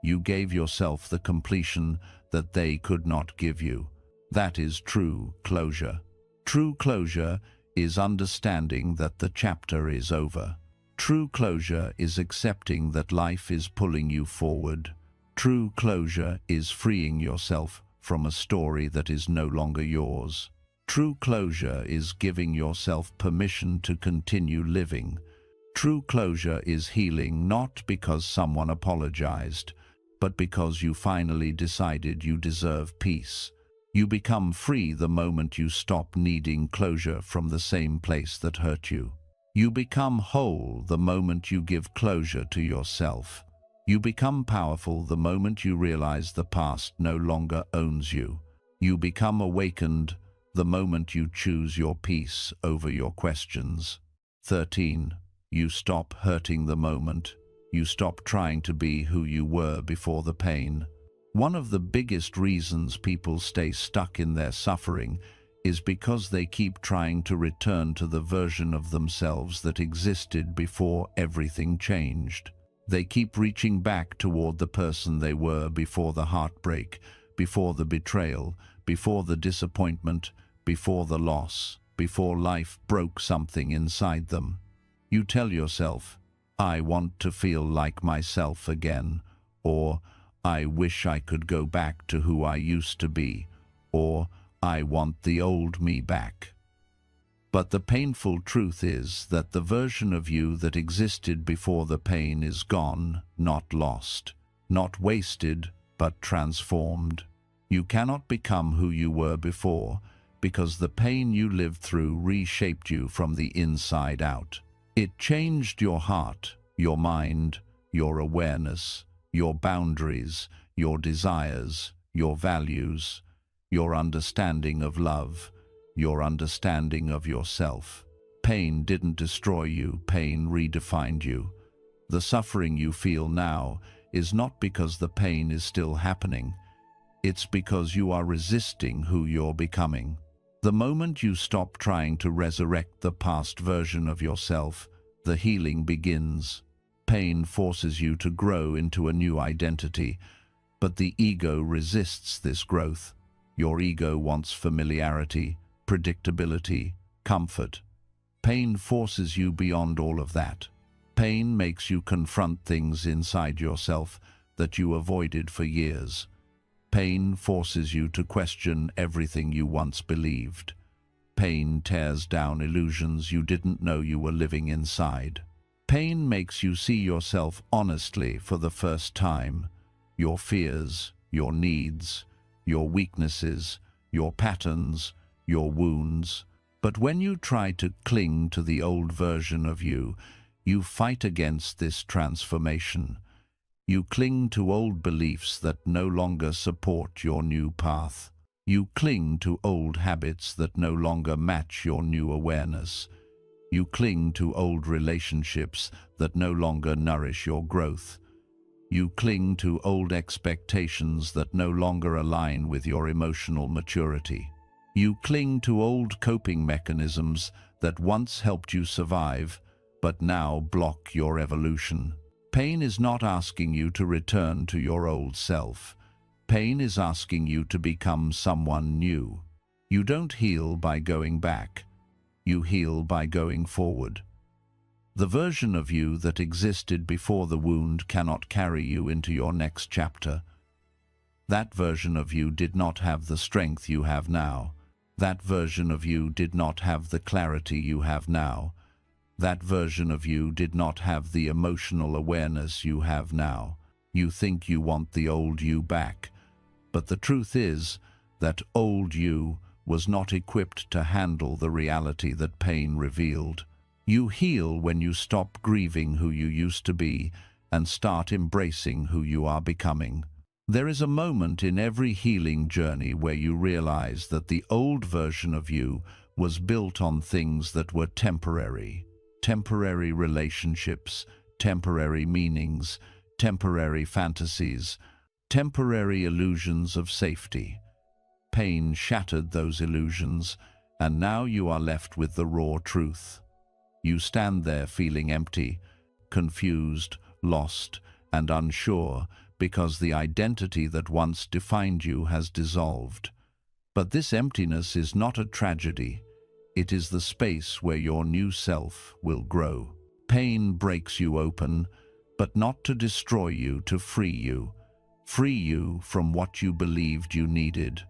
You gave yourself the completion that they could not give you. That is true closure. True closure is understanding that the chapter is over. True closure is accepting that life is pulling you forward. True closure is freeing yourself from a story that is no longer yours. True closure is giving yourself permission to continue living. True closure is healing not because someone apologized, but because you finally decided you deserve peace. You become free the moment you stop needing closure from the same place that hurt you. You become whole the moment you give closure to yourself. You become powerful the moment you realize the past no longer owns you. You become awakened the moment you choose your peace over your questions. 13. You stop hurting the moment. You stop trying to be who you were before the pain. One of the biggest reasons people stay stuck in their suffering is because they keep trying to return to the version of themselves that existed before everything changed. They keep reaching back toward the person they were before the heartbreak, before the betrayal, before the disappointment, before the loss, before life broke something inside them. You tell yourself, I want to feel like myself again, or I wish I could go back to who I used to be, or I want the old me back. But the painful truth is that the version of you that existed before the pain is gone, not lost, not wasted, but transformed. You cannot become who you were before because the pain you lived through reshaped you from the inside out. It changed your heart, your mind, your awareness, your boundaries, your desires, your values, your understanding of love, your understanding of yourself. Pain didn't destroy you, pain redefined you. The suffering you feel now is not because the pain is still happening. It's because you are resisting who you're becoming. The moment you stop trying to resurrect the past version of yourself, the healing begins. Pain forces you to grow into a new identity, but the ego resists this growth. Your ego wants familiarity, predictability, comfort. Pain forces you beyond all of that. Pain makes you confront things inside yourself that you avoided for years. Pain forces you to question everything you once believed. Pain tears down illusions you didn't know you were living inside. Pain makes you see yourself honestly for the first time. Your fears, your needs, your weaknesses, your patterns, your wounds. But when you try to cling to the old version of you, you fight against this transformation. You cling to old beliefs that no longer support your new path. You cling to old habits that no longer match your new awareness. You cling to old relationships that no longer nourish your growth. You cling to old expectations that no longer align with your emotional maturity. You cling to old coping mechanisms that once helped you survive, but now block your evolution. Pain is not asking you to return to your old self. Pain is asking you to become someone new. You don't heal by going back. You heal by going forward. The version of you that existed before the wound cannot carry you into your next chapter. That version of you did not have the strength you have now. That version of you did not have the clarity you have now. That version of you did not have the emotional awareness you have now. You think you want the old you back, but the truth is that old you was not equipped to handle the reality that pain revealed. You heal when you stop grieving who you used to be and start embracing who you are becoming. There is a moment in every healing journey where you realize that the old version of you was built on things that were temporary. Temporary relationships, temporary meanings, temporary fantasies, temporary illusions of safety. Pain shattered those illusions, and now you are left with the raw truth. You stand there feeling empty, confused, lost, and unsure because the identity that once defined you has dissolved. But this emptiness is not a tragedy. It is the space where your new self will grow. Pain breaks you open, but not to destroy you, to free you. Free you from what you believed you needed.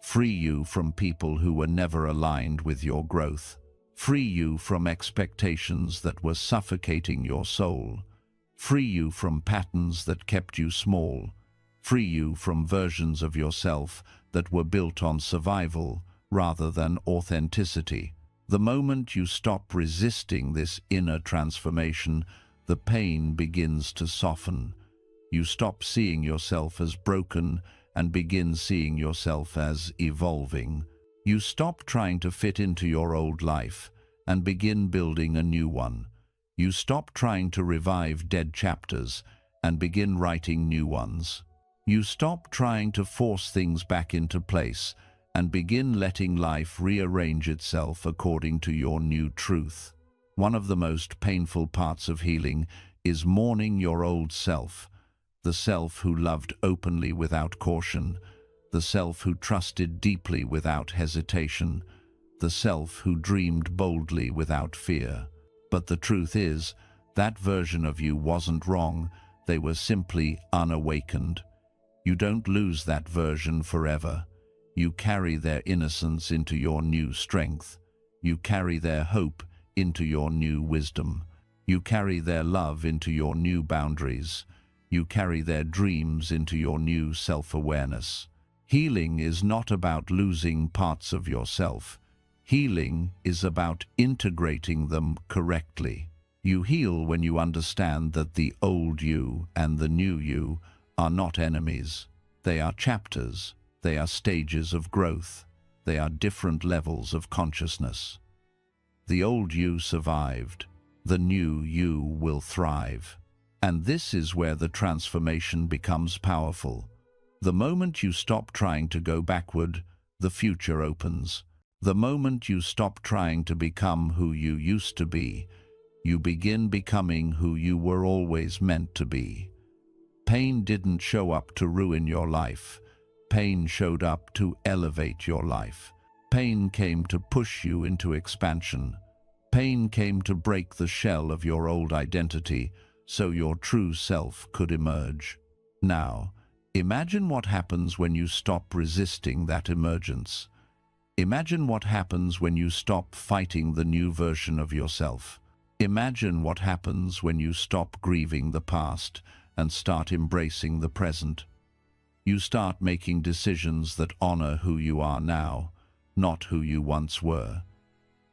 Free you from people who were never aligned with your growth. Free you from expectations that were suffocating your soul. Free you from patterns that kept you small. Free you from versions of yourself that were built on survival rather than authenticity. The moment you stop resisting this inner transformation, the pain begins to soften. You stop seeing yourself as broken and begin seeing yourself as evolving. You stop trying to fit into your old life and begin building a new one. You stop trying to revive dead chapters and begin writing new ones. You stop trying to force things back into place and begin letting life rearrange itself according to your new truth. One of the most painful parts of healing is mourning your old self, the self who loved openly without caution, the self who trusted deeply without hesitation, the self who dreamed boldly without fear. But the truth is, that version of you wasn't wrong, they were simply unawakened. You don't lose that version forever. You carry their innocence into your new strength. You carry their hope into your new wisdom. You carry their love into your new boundaries. You carry their dreams into your new self-awareness. Healing is not about losing parts of yourself. Healing is about integrating them correctly. You heal when you understand that the old you and the new you are not enemies. They are chapters. They are stages of growth. They are different levels of consciousness. The old you survived. The new you will thrive. And this is where the transformation becomes powerful. The moment you stop trying to go backward, the future opens. The moment you stop trying to become who you used to be, you begin becoming who you were always meant to be. Pain didn't show up to ruin your life. Pain showed up to elevate your life. Pain came to push you into expansion. Pain came to break the shell of your old identity so your true self could emerge. Now, imagine what happens when you stop resisting that emergence. Imagine what happens when you stop fighting the new version of yourself. Imagine what happens when you stop grieving the past and start embracing the present. You start making decisions that honor who you are now, not who you once were.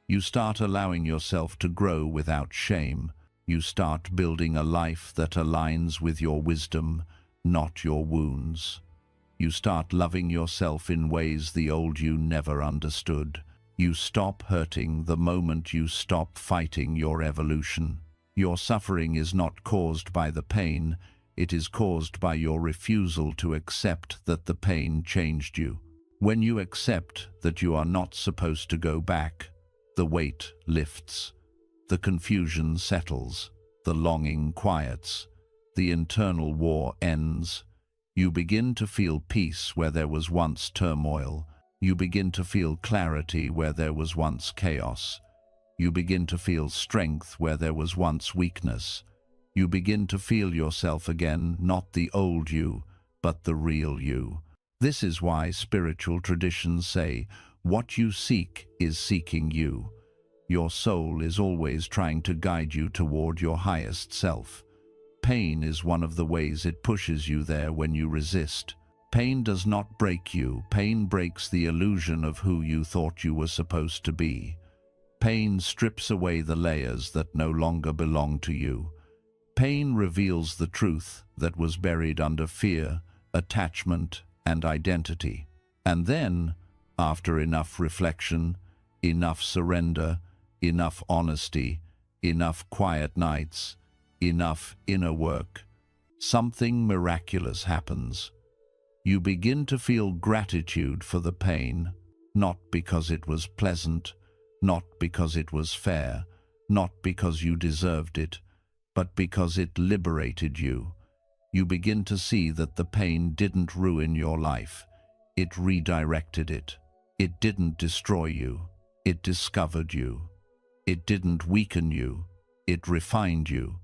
You start allowing yourself to grow without shame. You start building a life that aligns with your wisdom, not your wounds. You start loving yourself in ways the old you never understood. You stop hurting the moment you stop fighting your evolution. Your suffering is not caused by the pain, it is caused by your refusal to accept that the pain changed you. When you accept that you are not supposed to go back, the weight lifts, the confusion settles, the longing quiets, the internal war ends. You begin to feel peace where there was once turmoil. You begin to feel clarity where there was once chaos. You begin to feel strength where there was once weakness. You begin to feel yourself again, not the old you, but the real you. This is why spiritual traditions say, what you seek is seeking you. Your soul is always trying to guide you toward your highest self. Pain is one of the ways it pushes you there when you resist. Pain does not break you. Pain breaks the illusion of who you thought you were supposed to be. Pain strips away the layers that no longer belong to you. Pain reveals the truth that was buried under fear, attachment, and identity. And then, after enough reflection, enough surrender, enough honesty, enough quiet nights, enough inner work, something miraculous happens. You begin to feel gratitude for the pain, not because it was pleasant, not because it was fair, not because you deserved it, but because it liberated you. You begin to see that the pain didn't ruin your life. It redirected it. It didn't destroy you. It discovered you. It didn't weaken you. It refined you.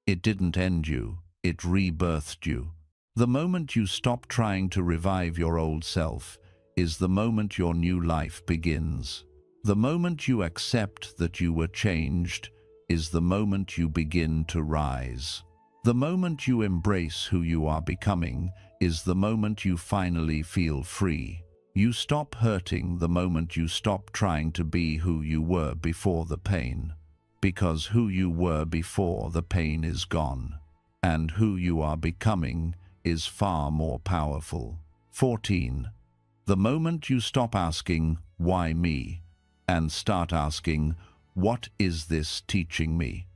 It didn't end you. It rebirthed you. The moment you stop trying to revive your old self is the moment your new life begins. The moment you accept that you were changed is the moment you begin to rise. The moment you embrace who you are becoming is the moment you finally feel free. You stop hurting the moment you stop trying to be who you were before the pain. Because who you were before the pain is gone. And who you are becoming is far more powerful. 14. The moment you stop asking, why me? And start asking, what is this teaching me?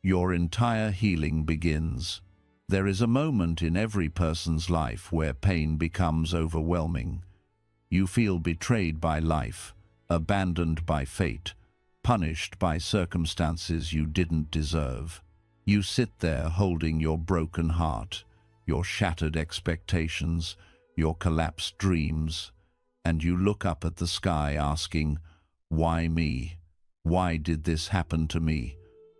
Your entire healing begins. There is a moment in every person's life where pain becomes overwhelming. You feel betrayed by life, abandoned by fate, punished by circumstances you didn't deserve. You sit there holding your broken heart, your shattered expectations, your collapsed dreams, and you look up at the sky asking, why me? Why did this happen to me?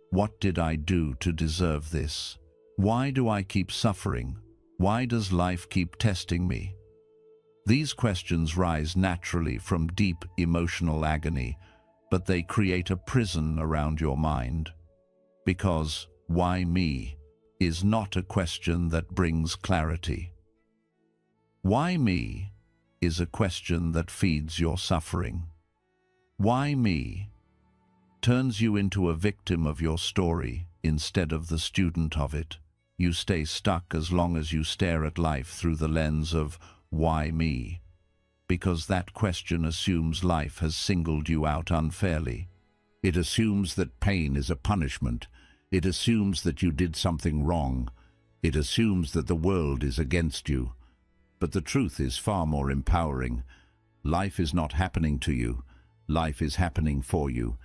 What did I do to deserve this? Why do I keep suffering? Why does life keep testing me? These questions rise naturally from deep emotional agony, but they create a prison around your mind. Because why me is not a question that brings clarity. Why me is a question that feeds your suffering. Why me turns you into a victim of your story instead of the student of it. You stay stuck as long as you stare at life through the lens of why me? Because that question assumes life has singled you out unfairly. It assumes that pain is a punishment. It assumes that you did something wrong. It assumes that the world is against you. But the truth is far more empowering. Life is not happening to you. Life is happening for you.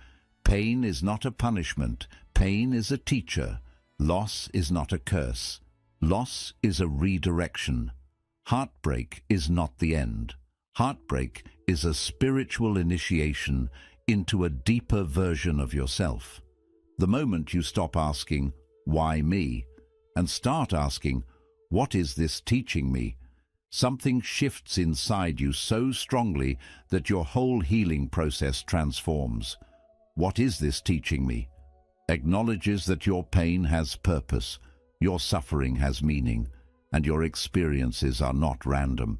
Pain is not a punishment. Pain is a teacher. Loss is not a curse. Loss is a redirection. Heartbreak is not the end. Heartbreak is a spiritual initiation into a deeper version of yourself. The moment you stop asking, why me? And start asking, what is this teaching me? Something shifts inside you so strongly that your whole healing process transforms. What is this teaching me? Acknowledges that your pain has purpose, your suffering has meaning, and your experiences are not random.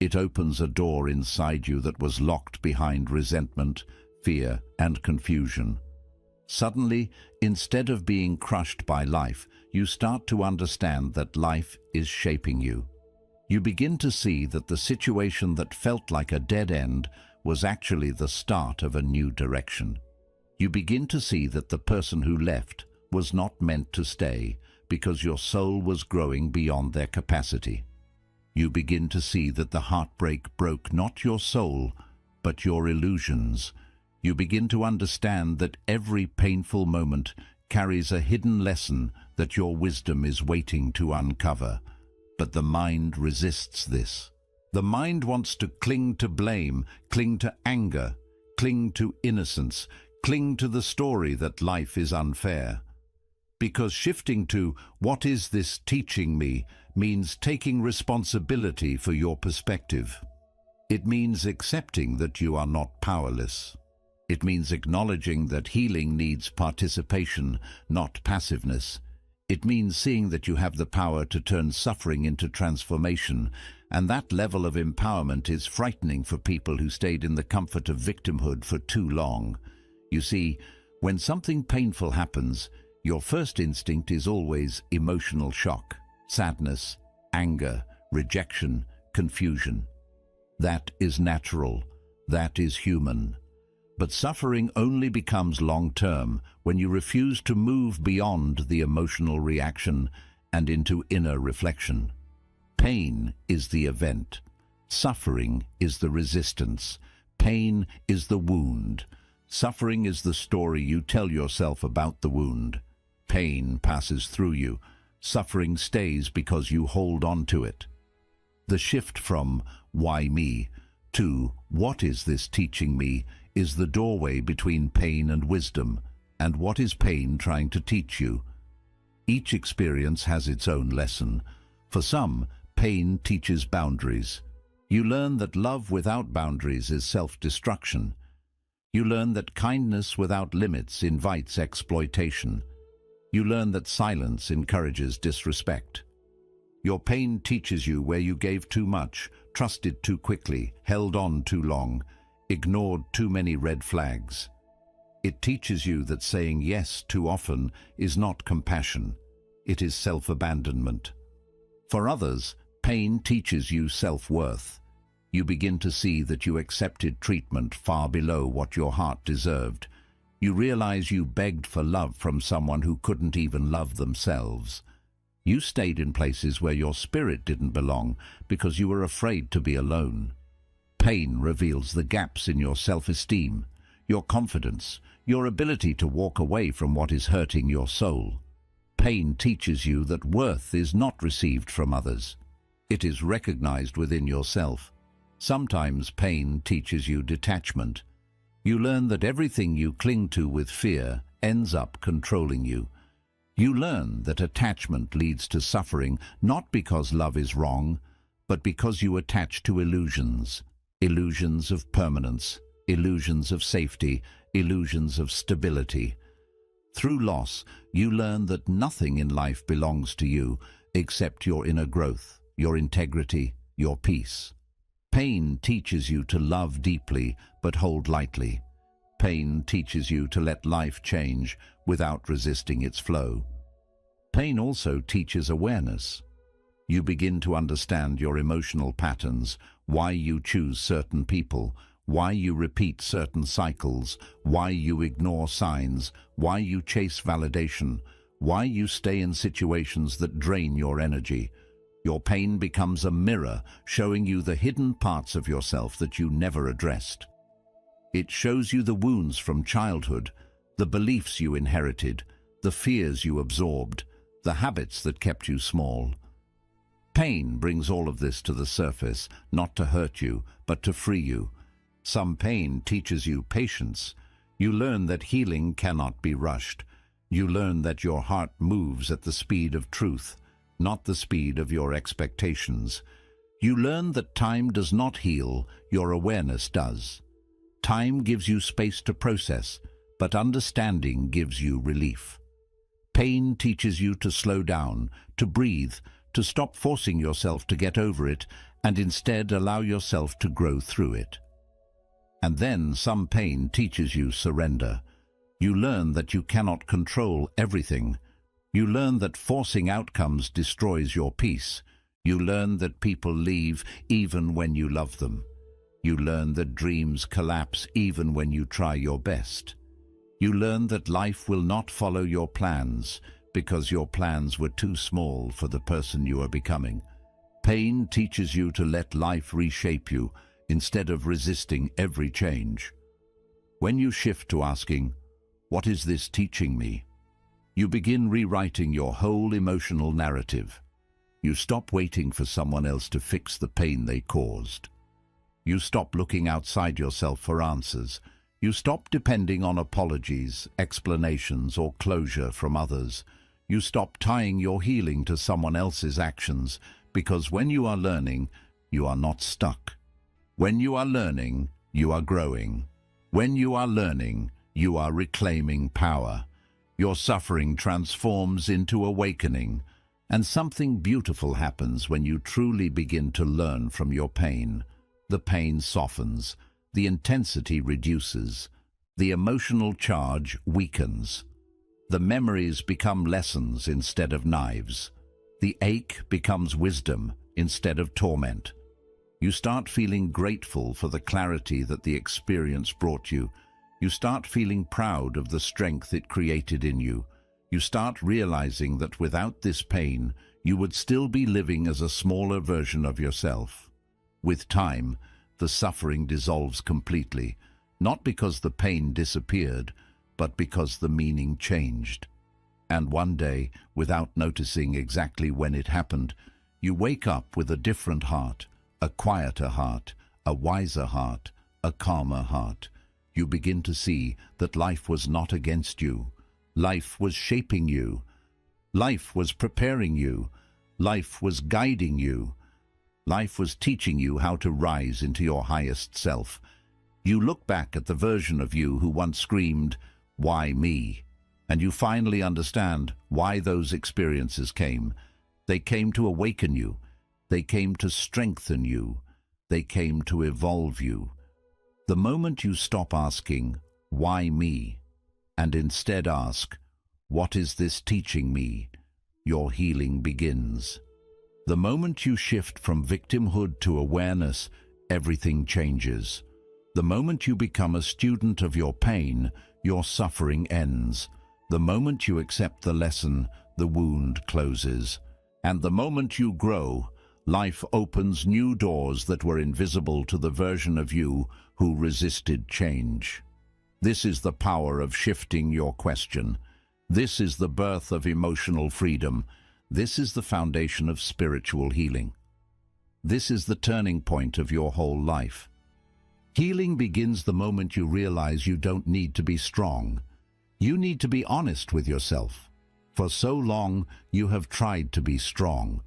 It opens a door inside you that was locked behind resentment, fear, and confusion. Suddenly, instead of being crushed by life, you start to understand that life is shaping you. You begin to see that the situation that felt like a dead end was actually the start of a new direction. You begin to see that the person who left was not meant to stay because your soul was growing beyond their capacity. You begin to see that the heartbreak broke not your soul, but your illusions. You begin to understand that every painful moment carries a hidden lesson that your wisdom is waiting to uncover. But the mind resists this. The mind wants to cling to blame, cling to anger, cling to innocence, cling to the story that life is unfair. Because shifting to "what is this teaching me" means taking responsibility for your perspective. It means accepting that you are not powerless. It means acknowledging that healing needs participation, not passiveness. It means seeing that you have the power to turn suffering into transformation, and that level of empowerment is frightening for people who stayed in the comfort of victimhood for too long. You see, when something painful happens, your first instinct is always emotional shock, sadness, anger, rejection, confusion. That is natural. That is human. But suffering only becomes long-term when you refuse to move beyond the emotional reaction and into inner reflection. Pain is the event. Suffering is the resistance. Pain is the wound. Suffering is the story you tell yourself about the wound. Pain passes through you. Suffering stays because you hold on to it. The shift from "why me" to "what is this teaching me" is the doorway between pain and wisdom. And what is pain trying to teach you? Each experience has its own lesson. For some, pain teaches boundaries. You learn that love without boundaries is self-destruction. You learn that kindness without limits invites exploitation. You learn that silence encourages disrespect. Your pain teaches you where you gave too much, trusted too quickly, held on too long, ignored too many red flags. It teaches you that saying yes too often is not compassion. It is self-abandonment. For others, pain teaches you self-worth. You begin to see that you accepted treatment far below what your heart deserved. You realize you begged for love from someone who couldn't even love themselves. You stayed in places where your spirit didn't belong because you were afraid to be alone. Pain reveals the gaps in your self-esteem, your confidence, your ability to walk away from what is hurting your soul. Pain teaches you that worth is not received from others. It is recognized within yourself. Sometimes pain teaches you detachment. You learn that everything you cling to with fear ends up controlling you. You learn that attachment leads to suffering, not because love is wrong, but because you attach to illusions. Illusions of permanence, illusions of safety, illusions of stability. Through loss, you learn that nothing in life belongs to you except your inner growth, your integrity, your peace. Pain teaches you to love deeply but hold lightly. Pain teaches you to let life change without resisting its flow. Pain also teaches awareness. You begin to understand your emotional patterns, why you choose certain people, why you repeat certain cycles, why you ignore signs, why you chase validation, why you stay in situations that drain your energy. Your pain becomes a mirror showing you the hidden parts of yourself that you never addressed. It shows you the wounds from childhood, the beliefs you inherited, the fears you absorbed, the habits that kept you small. Pain brings all of this to the surface, not to hurt you, but to free you. Some pain teaches you patience. You learn that healing cannot be rushed. You learn that your heart moves at the speed of truth, not the speed of your expectations. You learn that time does not heal, your awareness does. Time gives you space to process, but understanding gives you relief. Pain teaches you to slow down, to breathe, to stop forcing yourself to get over it, and instead allow yourself to grow through it. And then some pain teaches you surrender. You learn that you cannot control everything. You learn that forcing outcomes destroys your peace. You learn that people leave even when you love them. You learn that dreams collapse even when you try your best. You learn that life will not follow your plans because your plans were too small for the person you are becoming. Pain teaches you to let life reshape you instead of resisting every change. When you shift to asking, "What is this teaching me?" you begin rewriting your whole emotional narrative. You stop waiting for someone else to fix the pain they caused. You stop looking outside yourself for answers. You stop depending on apologies, explanations, or closure from others. You stop tying your healing to someone else's actions, because when you are learning, you are not stuck. When you are learning, you are growing. When you are learning, you are reclaiming power. Your suffering transforms into awakening, and something beautiful happens when you truly begin to learn from your pain. The pain softens, the intensity reduces, the emotional charge weakens. The memories become lessons instead of knives. The ache becomes wisdom instead of torment. You start feeling grateful for the clarity that the experience brought you. You start feeling proud of the strength it created in you. You start realizing that without this pain, you would still be living as a smaller version of yourself. With time, the suffering dissolves completely, not because the pain disappeared, but because the meaning changed. And one day, without noticing exactly when it happened, you wake up with a different heart, a quieter heart, a wiser heart, a calmer heart. You begin to see that life was not against you. Life was shaping you. Life was preparing you. Life was guiding you. Life was teaching you how to rise into your highest self. You look back at the version of you who once screamed, "Why me?" And you finally understand why those experiences came. They came to awaken you. They came to strengthen you. They came to evolve you. The moment you stop asking, "Why me?" and instead ask, "What is this teaching me?" your healing begins. The moment you shift from victimhood to awareness, everything changes. The moment you become a student of your pain, your suffering ends. The moment you accept the lesson, the wound closes. And the moment you grow, life opens new doors that were invisible to the version of you who resisted change. This is the power of shifting your question. This is the birth of emotional freedom. This is the foundation of spiritual healing. This is the turning point of your whole life. Healing begins the moment you realize you don't need to be strong. You need to be honest with yourself. For so long, you have tried to be strong.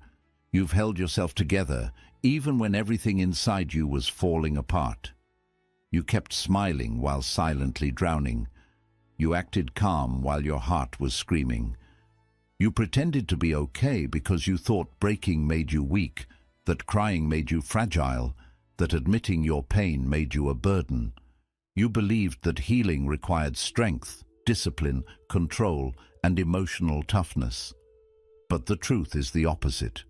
You've held yourself together, even when everything inside you was falling apart. You kept smiling while silently drowning. You acted calm while your heart was screaming. You pretended to be okay because you thought breaking made you weak, that crying made you fragile, that admitting your pain made you a burden. You believed that healing required strength, discipline, control, and emotional toughness. But the truth is the opposite.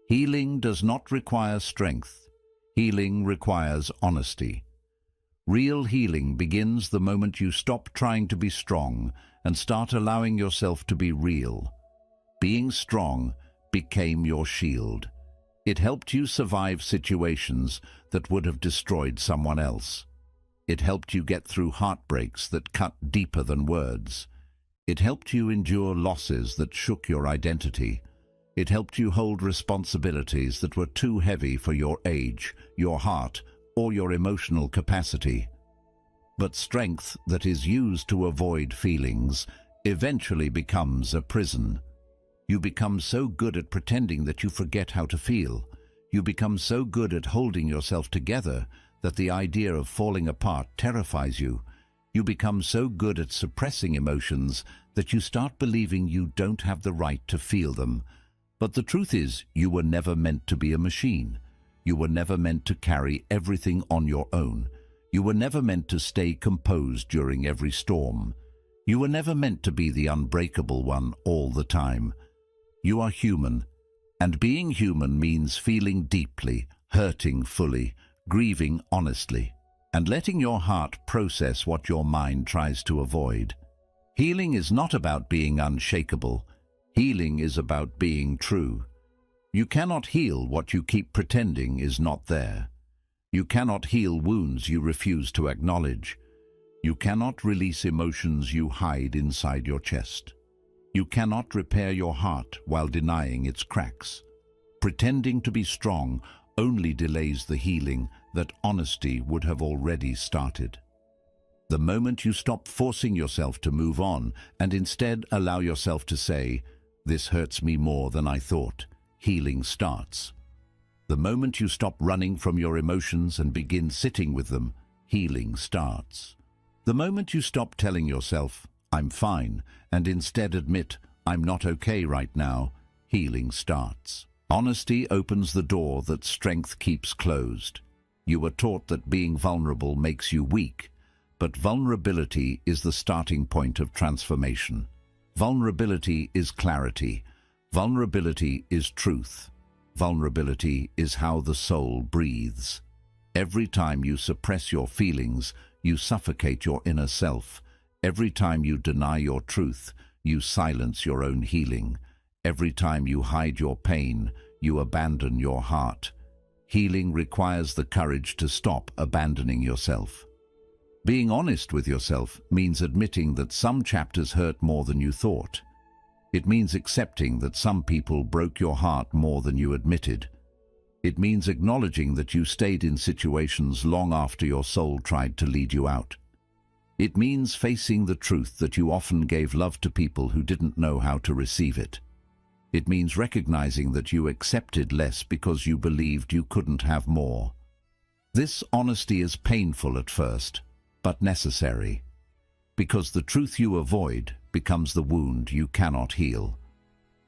Healing does not require strength. Healing requires honesty. Real healing begins the moment you stop trying to be strong and start allowing yourself to be real. Being strong became your shield. It helped you survive situations that would have destroyed someone else. It helped you get through heartbreaks that cut deeper than words. It helped you endure losses that shook your identity. It helped you hold responsibilities that were too heavy for your age, your heart, or your emotional capacity. But strength that is used to avoid feelings eventually becomes a prison. You become so good at pretending that you forget how to feel. You become so good at holding yourself together that the idea of falling apart terrifies you. You become so good at suppressing emotions that you start believing you don't have the right to feel them. But the truth is, you were never meant to be a machine. You were never meant to carry everything on your own. You were never meant to stay composed during every storm. You were never meant to be the unbreakable one all the time. You are human, and being human means feeling deeply, hurting fully, grieving honestly, and letting your heart process what your mind tries to avoid. Healing is not about being unshakable. Healing is about being true. You cannot heal what you keep pretending is not there. You cannot heal wounds you refuse to acknowledge. You cannot release emotions you hide inside your chest. You cannot repair your heart while denying its cracks. Pretending to be strong only delays the healing that honesty would have already started. The moment you stop forcing yourself to move on and instead allow yourself to say, "This hurts me more than I thought," healing starts. The moment you stop running from your emotions and begin sitting with them, healing starts. The moment you stop telling yourself, "I'm fine," and instead admit, "I'm not okay right now," healing starts. Honesty opens the door that strength keeps closed. You were taught that being vulnerable makes you weak, but vulnerability is the starting point of transformation. Vulnerability is clarity. Vulnerability is truth. Vulnerability is how the soul breathes. Every time you suppress your feelings, you suffocate your inner self. Every time you deny your truth, you silence your own healing. Every time you hide your pain, you abandon your heart. Healing requires the courage to stop abandoning yourself. Being honest with yourself means admitting that some chapters hurt more than you thought. It means accepting that some people broke your heart more than you admitted. It means acknowledging that you stayed in situations long after your soul tried to lead you out. It means facing the truth that you often gave love to people who didn't know how to receive it. It means recognizing that you accepted less because you believed you couldn't have more. This honesty is painful at first, but necessary, because the truth you avoid becomes the wound you cannot heal.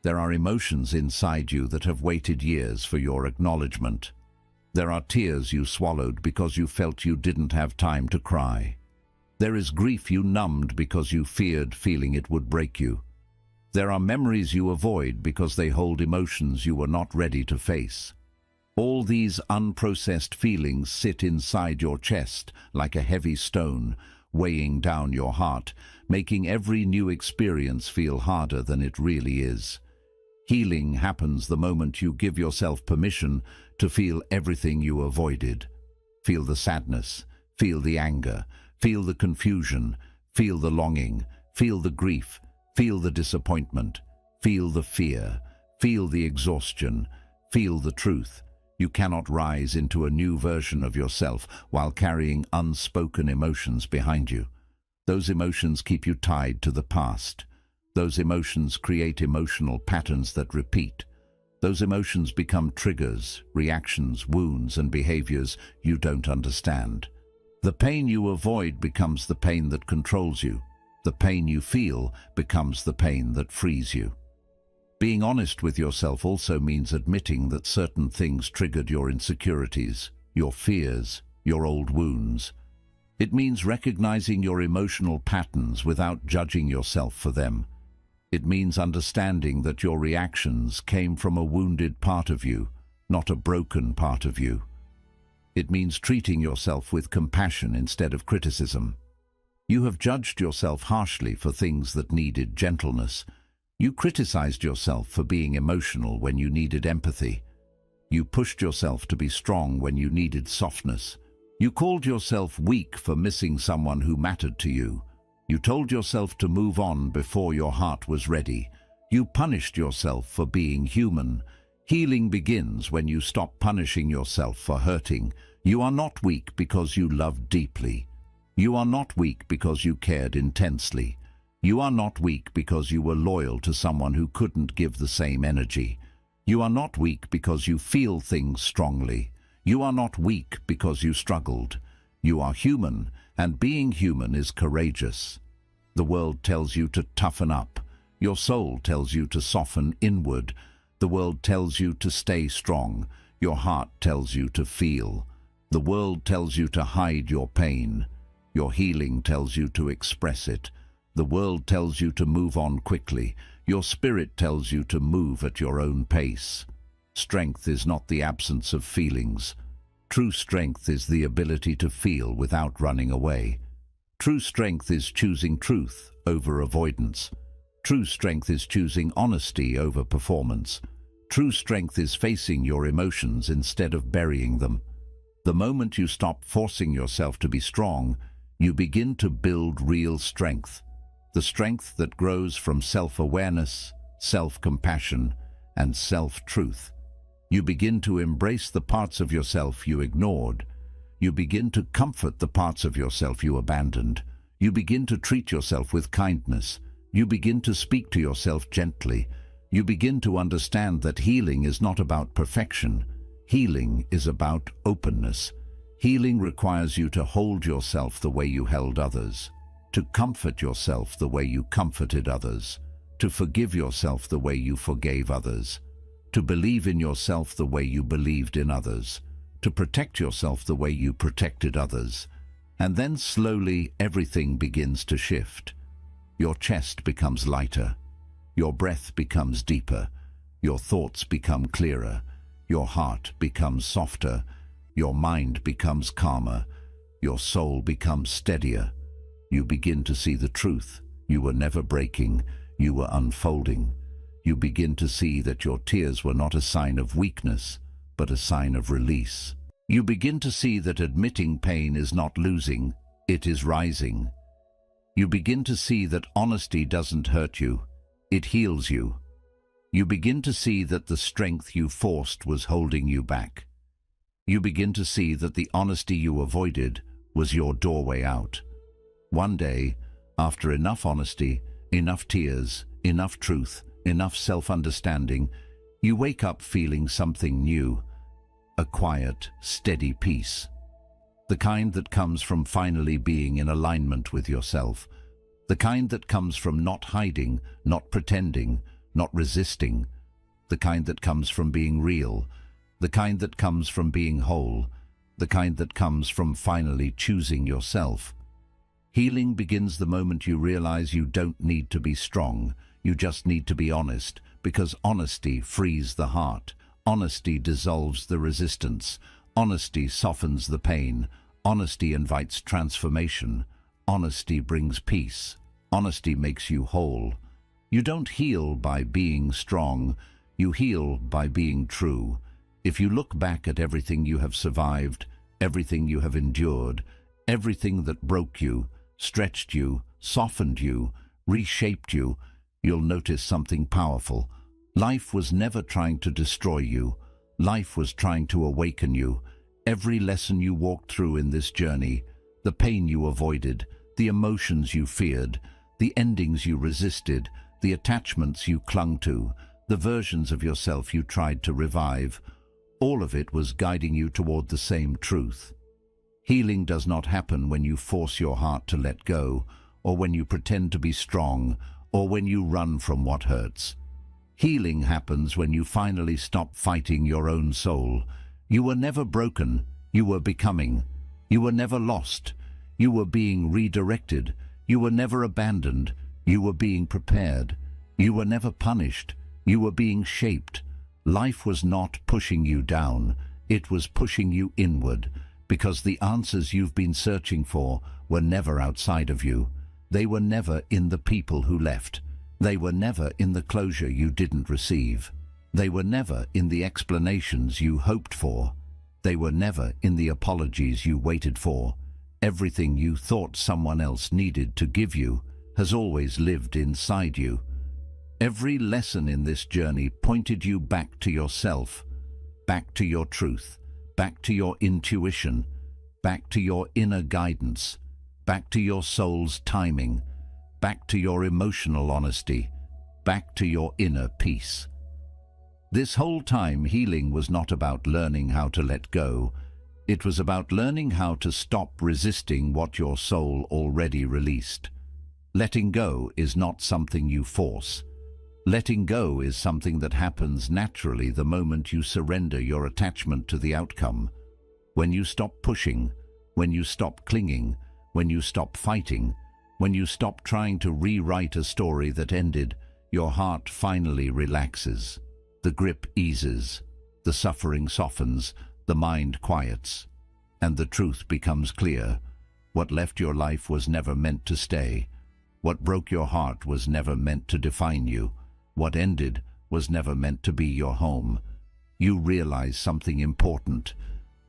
There are emotions inside you that have waited years for your acknowledgement. There are tears you swallowed because you felt you didn't have time to cry. There is grief you numbed because you feared feeling it would break you. There are memories you avoid because they hold emotions you were not ready to face. All these unprocessed feelings sit inside your chest like a heavy stone, weighing down your heart, making every new experience feel harder than it really is. Healing happens the moment you give yourself permission to feel everything you avoided. Feel the sadness, feel the anger, feel the confusion, feel the longing, feel the grief, feel the disappointment, feel the fear, feel the exhaustion, feel the truth. You cannot rise into a new version of yourself while carrying unspoken emotions behind you. Those emotions keep you tied to the past. Those emotions create emotional patterns that repeat. Those emotions become triggers, reactions, wounds, and behaviors you don't understand. The pain you avoid becomes the pain that controls you. The pain you feel becomes the pain that frees you. Being honest with yourself also means admitting that certain things triggered your insecurities, your fears, your old wounds. It means recognizing your emotional patterns without judging yourself for them. It means understanding that your reactions came from a wounded part of you, not a broken part of you. It means treating yourself with compassion instead of criticism. You have judged yourself harshly for things that needed gentleness. You criticized yourself for being emotional when you needed empathy. You pushed yourself to be strong when you needed softness. You called yourself weak for missing someone who mattered to you. You told yourself to move on before your heart was ready. You punished yourself for being human. Healing begins when you stop punishing yourself for hurting. You are not weak because you loved deeply. You are not weak because you cared intensely. You are not weak because you were loyal to someone who couldn't give the same energy. You are not weak because you feel things strongly. You are not weak because you struggled. You are human, and being human is courageous. The world tells you to toughen up. Your soul tells you to soften inward. The world tells you to stay strong. Your heart tells you to feel. The world tells you to hide your pain. Your healing tells you to express it. The world tells you to move on quickly. Your spirit tells you to move at your own pace. Strength is not the absence of feelings. True strength is the ability to feel without running away. True strength is choosing truth over avoidance. True strength is choosing honesty over performance. True strength is facing your emotions instead of burying them. The moment you stop forcing yourself to be strong, you begin to build real strength. The strength that grows from self-awareness, self-compassion, and self-truth. You begin to embrace the parts of yourself you ignored. You begin to comfort the parts of yourself you abandoned. You begin to treat yourself with kindness. You begin to speak to yourself gently. You begin to understand that healing is not about perfection. Healing is about openness. Healing requires you to hold yourself the way you held others, to comfort yourself the way you comforted others, to forgive yourself the way you forgave others, to believe in yourself the way you believed in others, to protect yourself the way you protected others. And then slowly everything begins to shift. Your chest becomes lighter. Your breath becomes deeper. Your thoughts become clearer. Your heart becomes softer. Your mind becomes calmer. Your soul becomes steadier. You begin to see the truth. You were never breaking. You were unfolding. You begin to see that your tears were not a sign of weakness, but a sign of release. You begin to see that admitting pain is not losing, it is rising. You begin to see that honesty doesn't hurt you, it heals you. You begin to see that the strength you forced was holding you back. You begin to see that the honesty you avoided was your doorway out. One day, after enough honesty, enough tears, enough truth, enough self-understanding, you wake up feeling something new, a quiet, steady peace. The kind that comes from finally being in alignment with yourself. The kind that comes from not hiding, not pretending, not resisting. The kind that comes from being real. The kind that comes from being whole. The kind that comes from finally choosing yourself. Healing begins the moment you realize you don't need to be strong. You just need to be honest, because honesty frees the heart. Honesty dissolves the resistance. Honesty softens the pain. Honesty invites transformation. Honesty brings peace. Honesty makes you whole. You don't heal by being strong. You heal by being true. If you look back at everything you have survived, everything you have endured, everything that broke you, stretched you, softened you, reshaped you, you'll notice something powerful. Life was never trying to destroy you. Life was trying to awaken you. Every lesson you walked through in this journey, the pain you avoided, the emotions you feared, the endings you resisted, the attachments you clung to, the versions of yourself you tried to revive, all of it was guiding you toward the same truth. Healing does not happen when you force your heart to let go, or when you pretend to be strong, or when you run from what hurts. Healing happens when you finally stop fighting your own soul. You were never broken, you were becoming. You were never lost, you were being redirected. You were never abandoned, you were being prepared. You were never punished, you were being shaped. Life was not pushing you down, it was pushing you inward, because the answers you've been searching for were never outside of you. They were never in the people who left. They were never in the closure you didn't receive. They were never in the explanations you hoped for. They were never in the apologies you waited for. Everything you thought someone else needed to give you has always lived inside you. Every lesson in this journey pointed you back to yourself, back to your truth, back to your intuition, back to your inner guidance, back to your soul's timing, back to your emotional honesty, back to your inner peace. This whole time, healing was not about learning how to let go. It was about learning how to stop resisting what your soul already released. Letting go is not something you force. Letting go is something that happens naturally the moment you surrender your attachment to the outcome. When you stop pushing, when you stop clinging, when you stop fighting, when you stop trying to rewrite a story that ended, your heart finally relaxes. The grip eases, the suffering softens, the mind quiets, and the truth becomes clear. What left your life was never meant to stay. What broke your heart was never meant to define you. What ended was never meant to be your home. You realize something important.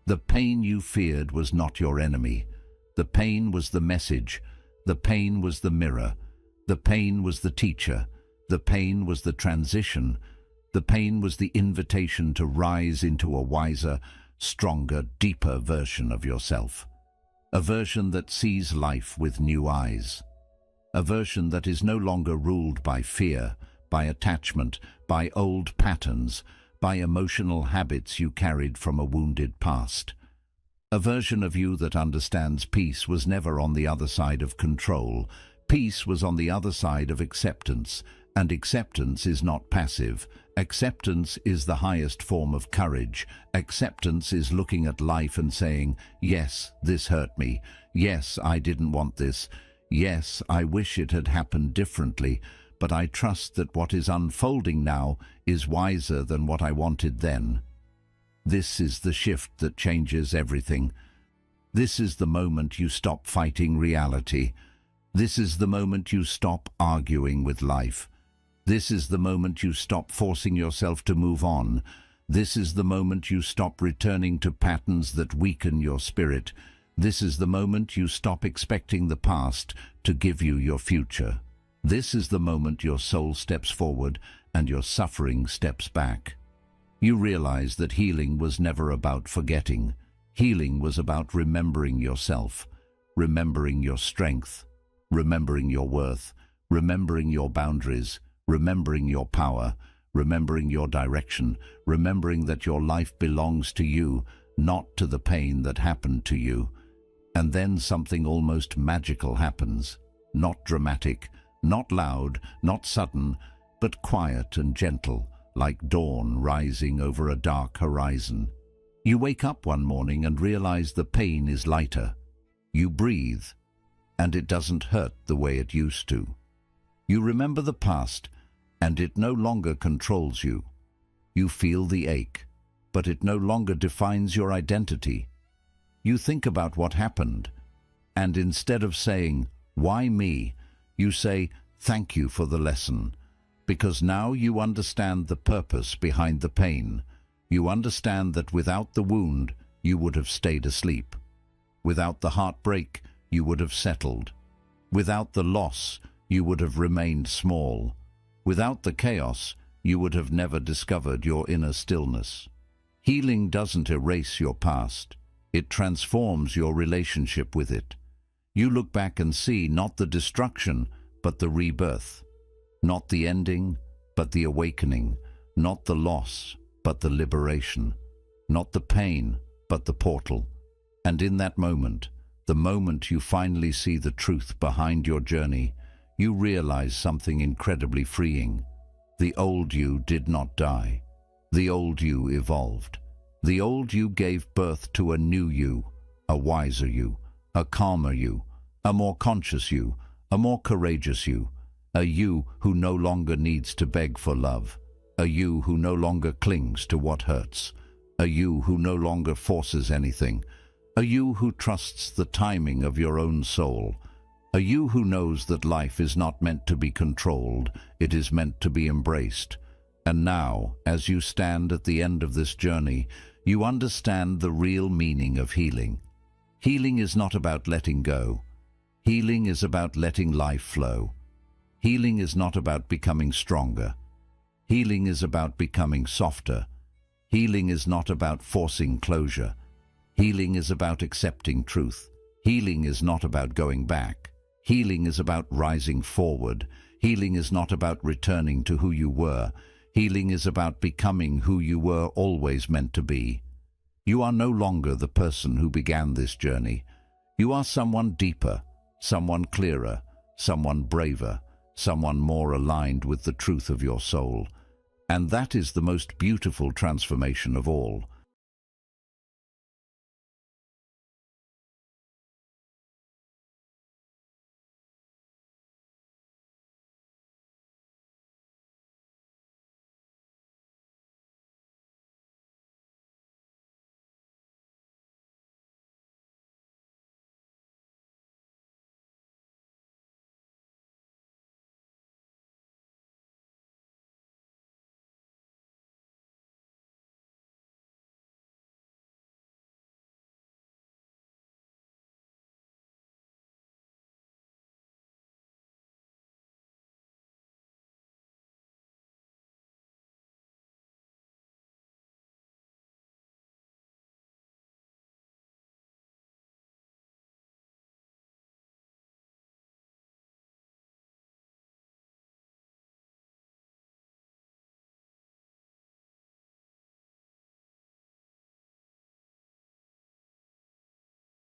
The pain you feared was not your enemy. The pain was the message. The pain was the mirror. The pain was the teacher. The pain was the transition. The pain was the invitation to rise into a wiser, stronger, deeper version of yourself. A version that sees life with new eyes. A version that is no longer ruled by fear, by attachment, by old patterns, by emotional habits you carried from a wounded past. A version of you that understands peace was never on the other side of control. Peace was on the other side of acceptance, and acceptance is not passive. Acceptance is the highest form of courage. Acceptance is looking at life and saying, yes, this hurt me. Yes, I didn't want this. Yes, I wish it had happened differently, but I trust that what is unfolding now is wiser than what I wanted then. This is the shift that changes everything. This is the moment you stop fighting reality. This is the moment you stop arguing with life. This is the moment you stop forcing yourself to move on. This is the moment you stop returning to patterns that weaken your spirit. This is the moment you stop expecting the past to give you your future. This is the moment your soul steps forward and your suffering steps back. You realize that healing was never about forgetting. Healing was about remembering yourself, remembering your strength, remembering your worth, remembering your boundaries, remembering your power, remembering your direction, remembering that your life belongs to you, not to the pain that happened to you. And then something almost magical happens. Not dramatic, not loud, not sudden, but quiet and gentle, like dawn rising over a dark horizon. You wake up one morning and realize the pain is lighter. You breathe, and it doesn't hurt the way it used to. You remember the past, and it no longer controls you. You feel the ache, but it no longer defines your identity. You think about what happened, and instead of saying, "Why me?" you say, "Thank you for the lesson," because now you understand the purpose behind the pain. You understand that without the wound, you would have stayed asleep. Without the heartbreak, you would have settled. Without the loss, you would have remained small. Without the chaos, you would have never discovered your inner stillness. Healing doesn't erase your past. It transforms your relationship with it. You look back and see not the destruction, but the rebirth. Not the ending, but the awakening. Not the loss, but the liberation. Not the pain, but the portal. And in that moment, the moment you finally see the truth behind your journey, you realize something incredibly freeing. The old you did not die. The old you evolved. The old you gave birth to a new you, a wiser you, a calmer you, a more conscious you, a more courageous you, a you who no longer needs to beg for love, a you who no longer clings to what hurts, a you who no longer forces anything, a you who trusts the timing of your own soul, a you who knows that life is not meant to be controlled, it is meant to be embraced. And now, as you stand at the end of this journey, you understand the real meaning of healing. Healing is not about letting go. Healing is about letting life flow. Healing is not about becoming stronger. Healing is about becoming softer. Healing is not about forcing closure. Healing is about accepting truth. Healing is not about going back. Healing is about rising forward. Healing is not about returning to who you were. Healing is about becoming who you were always meant to be. You are no longer the person who began this journey. You are someone deeper, someone clearer, someone braver, someone more aligned with the truth of your soul. And that is the most beautiful transformation of all.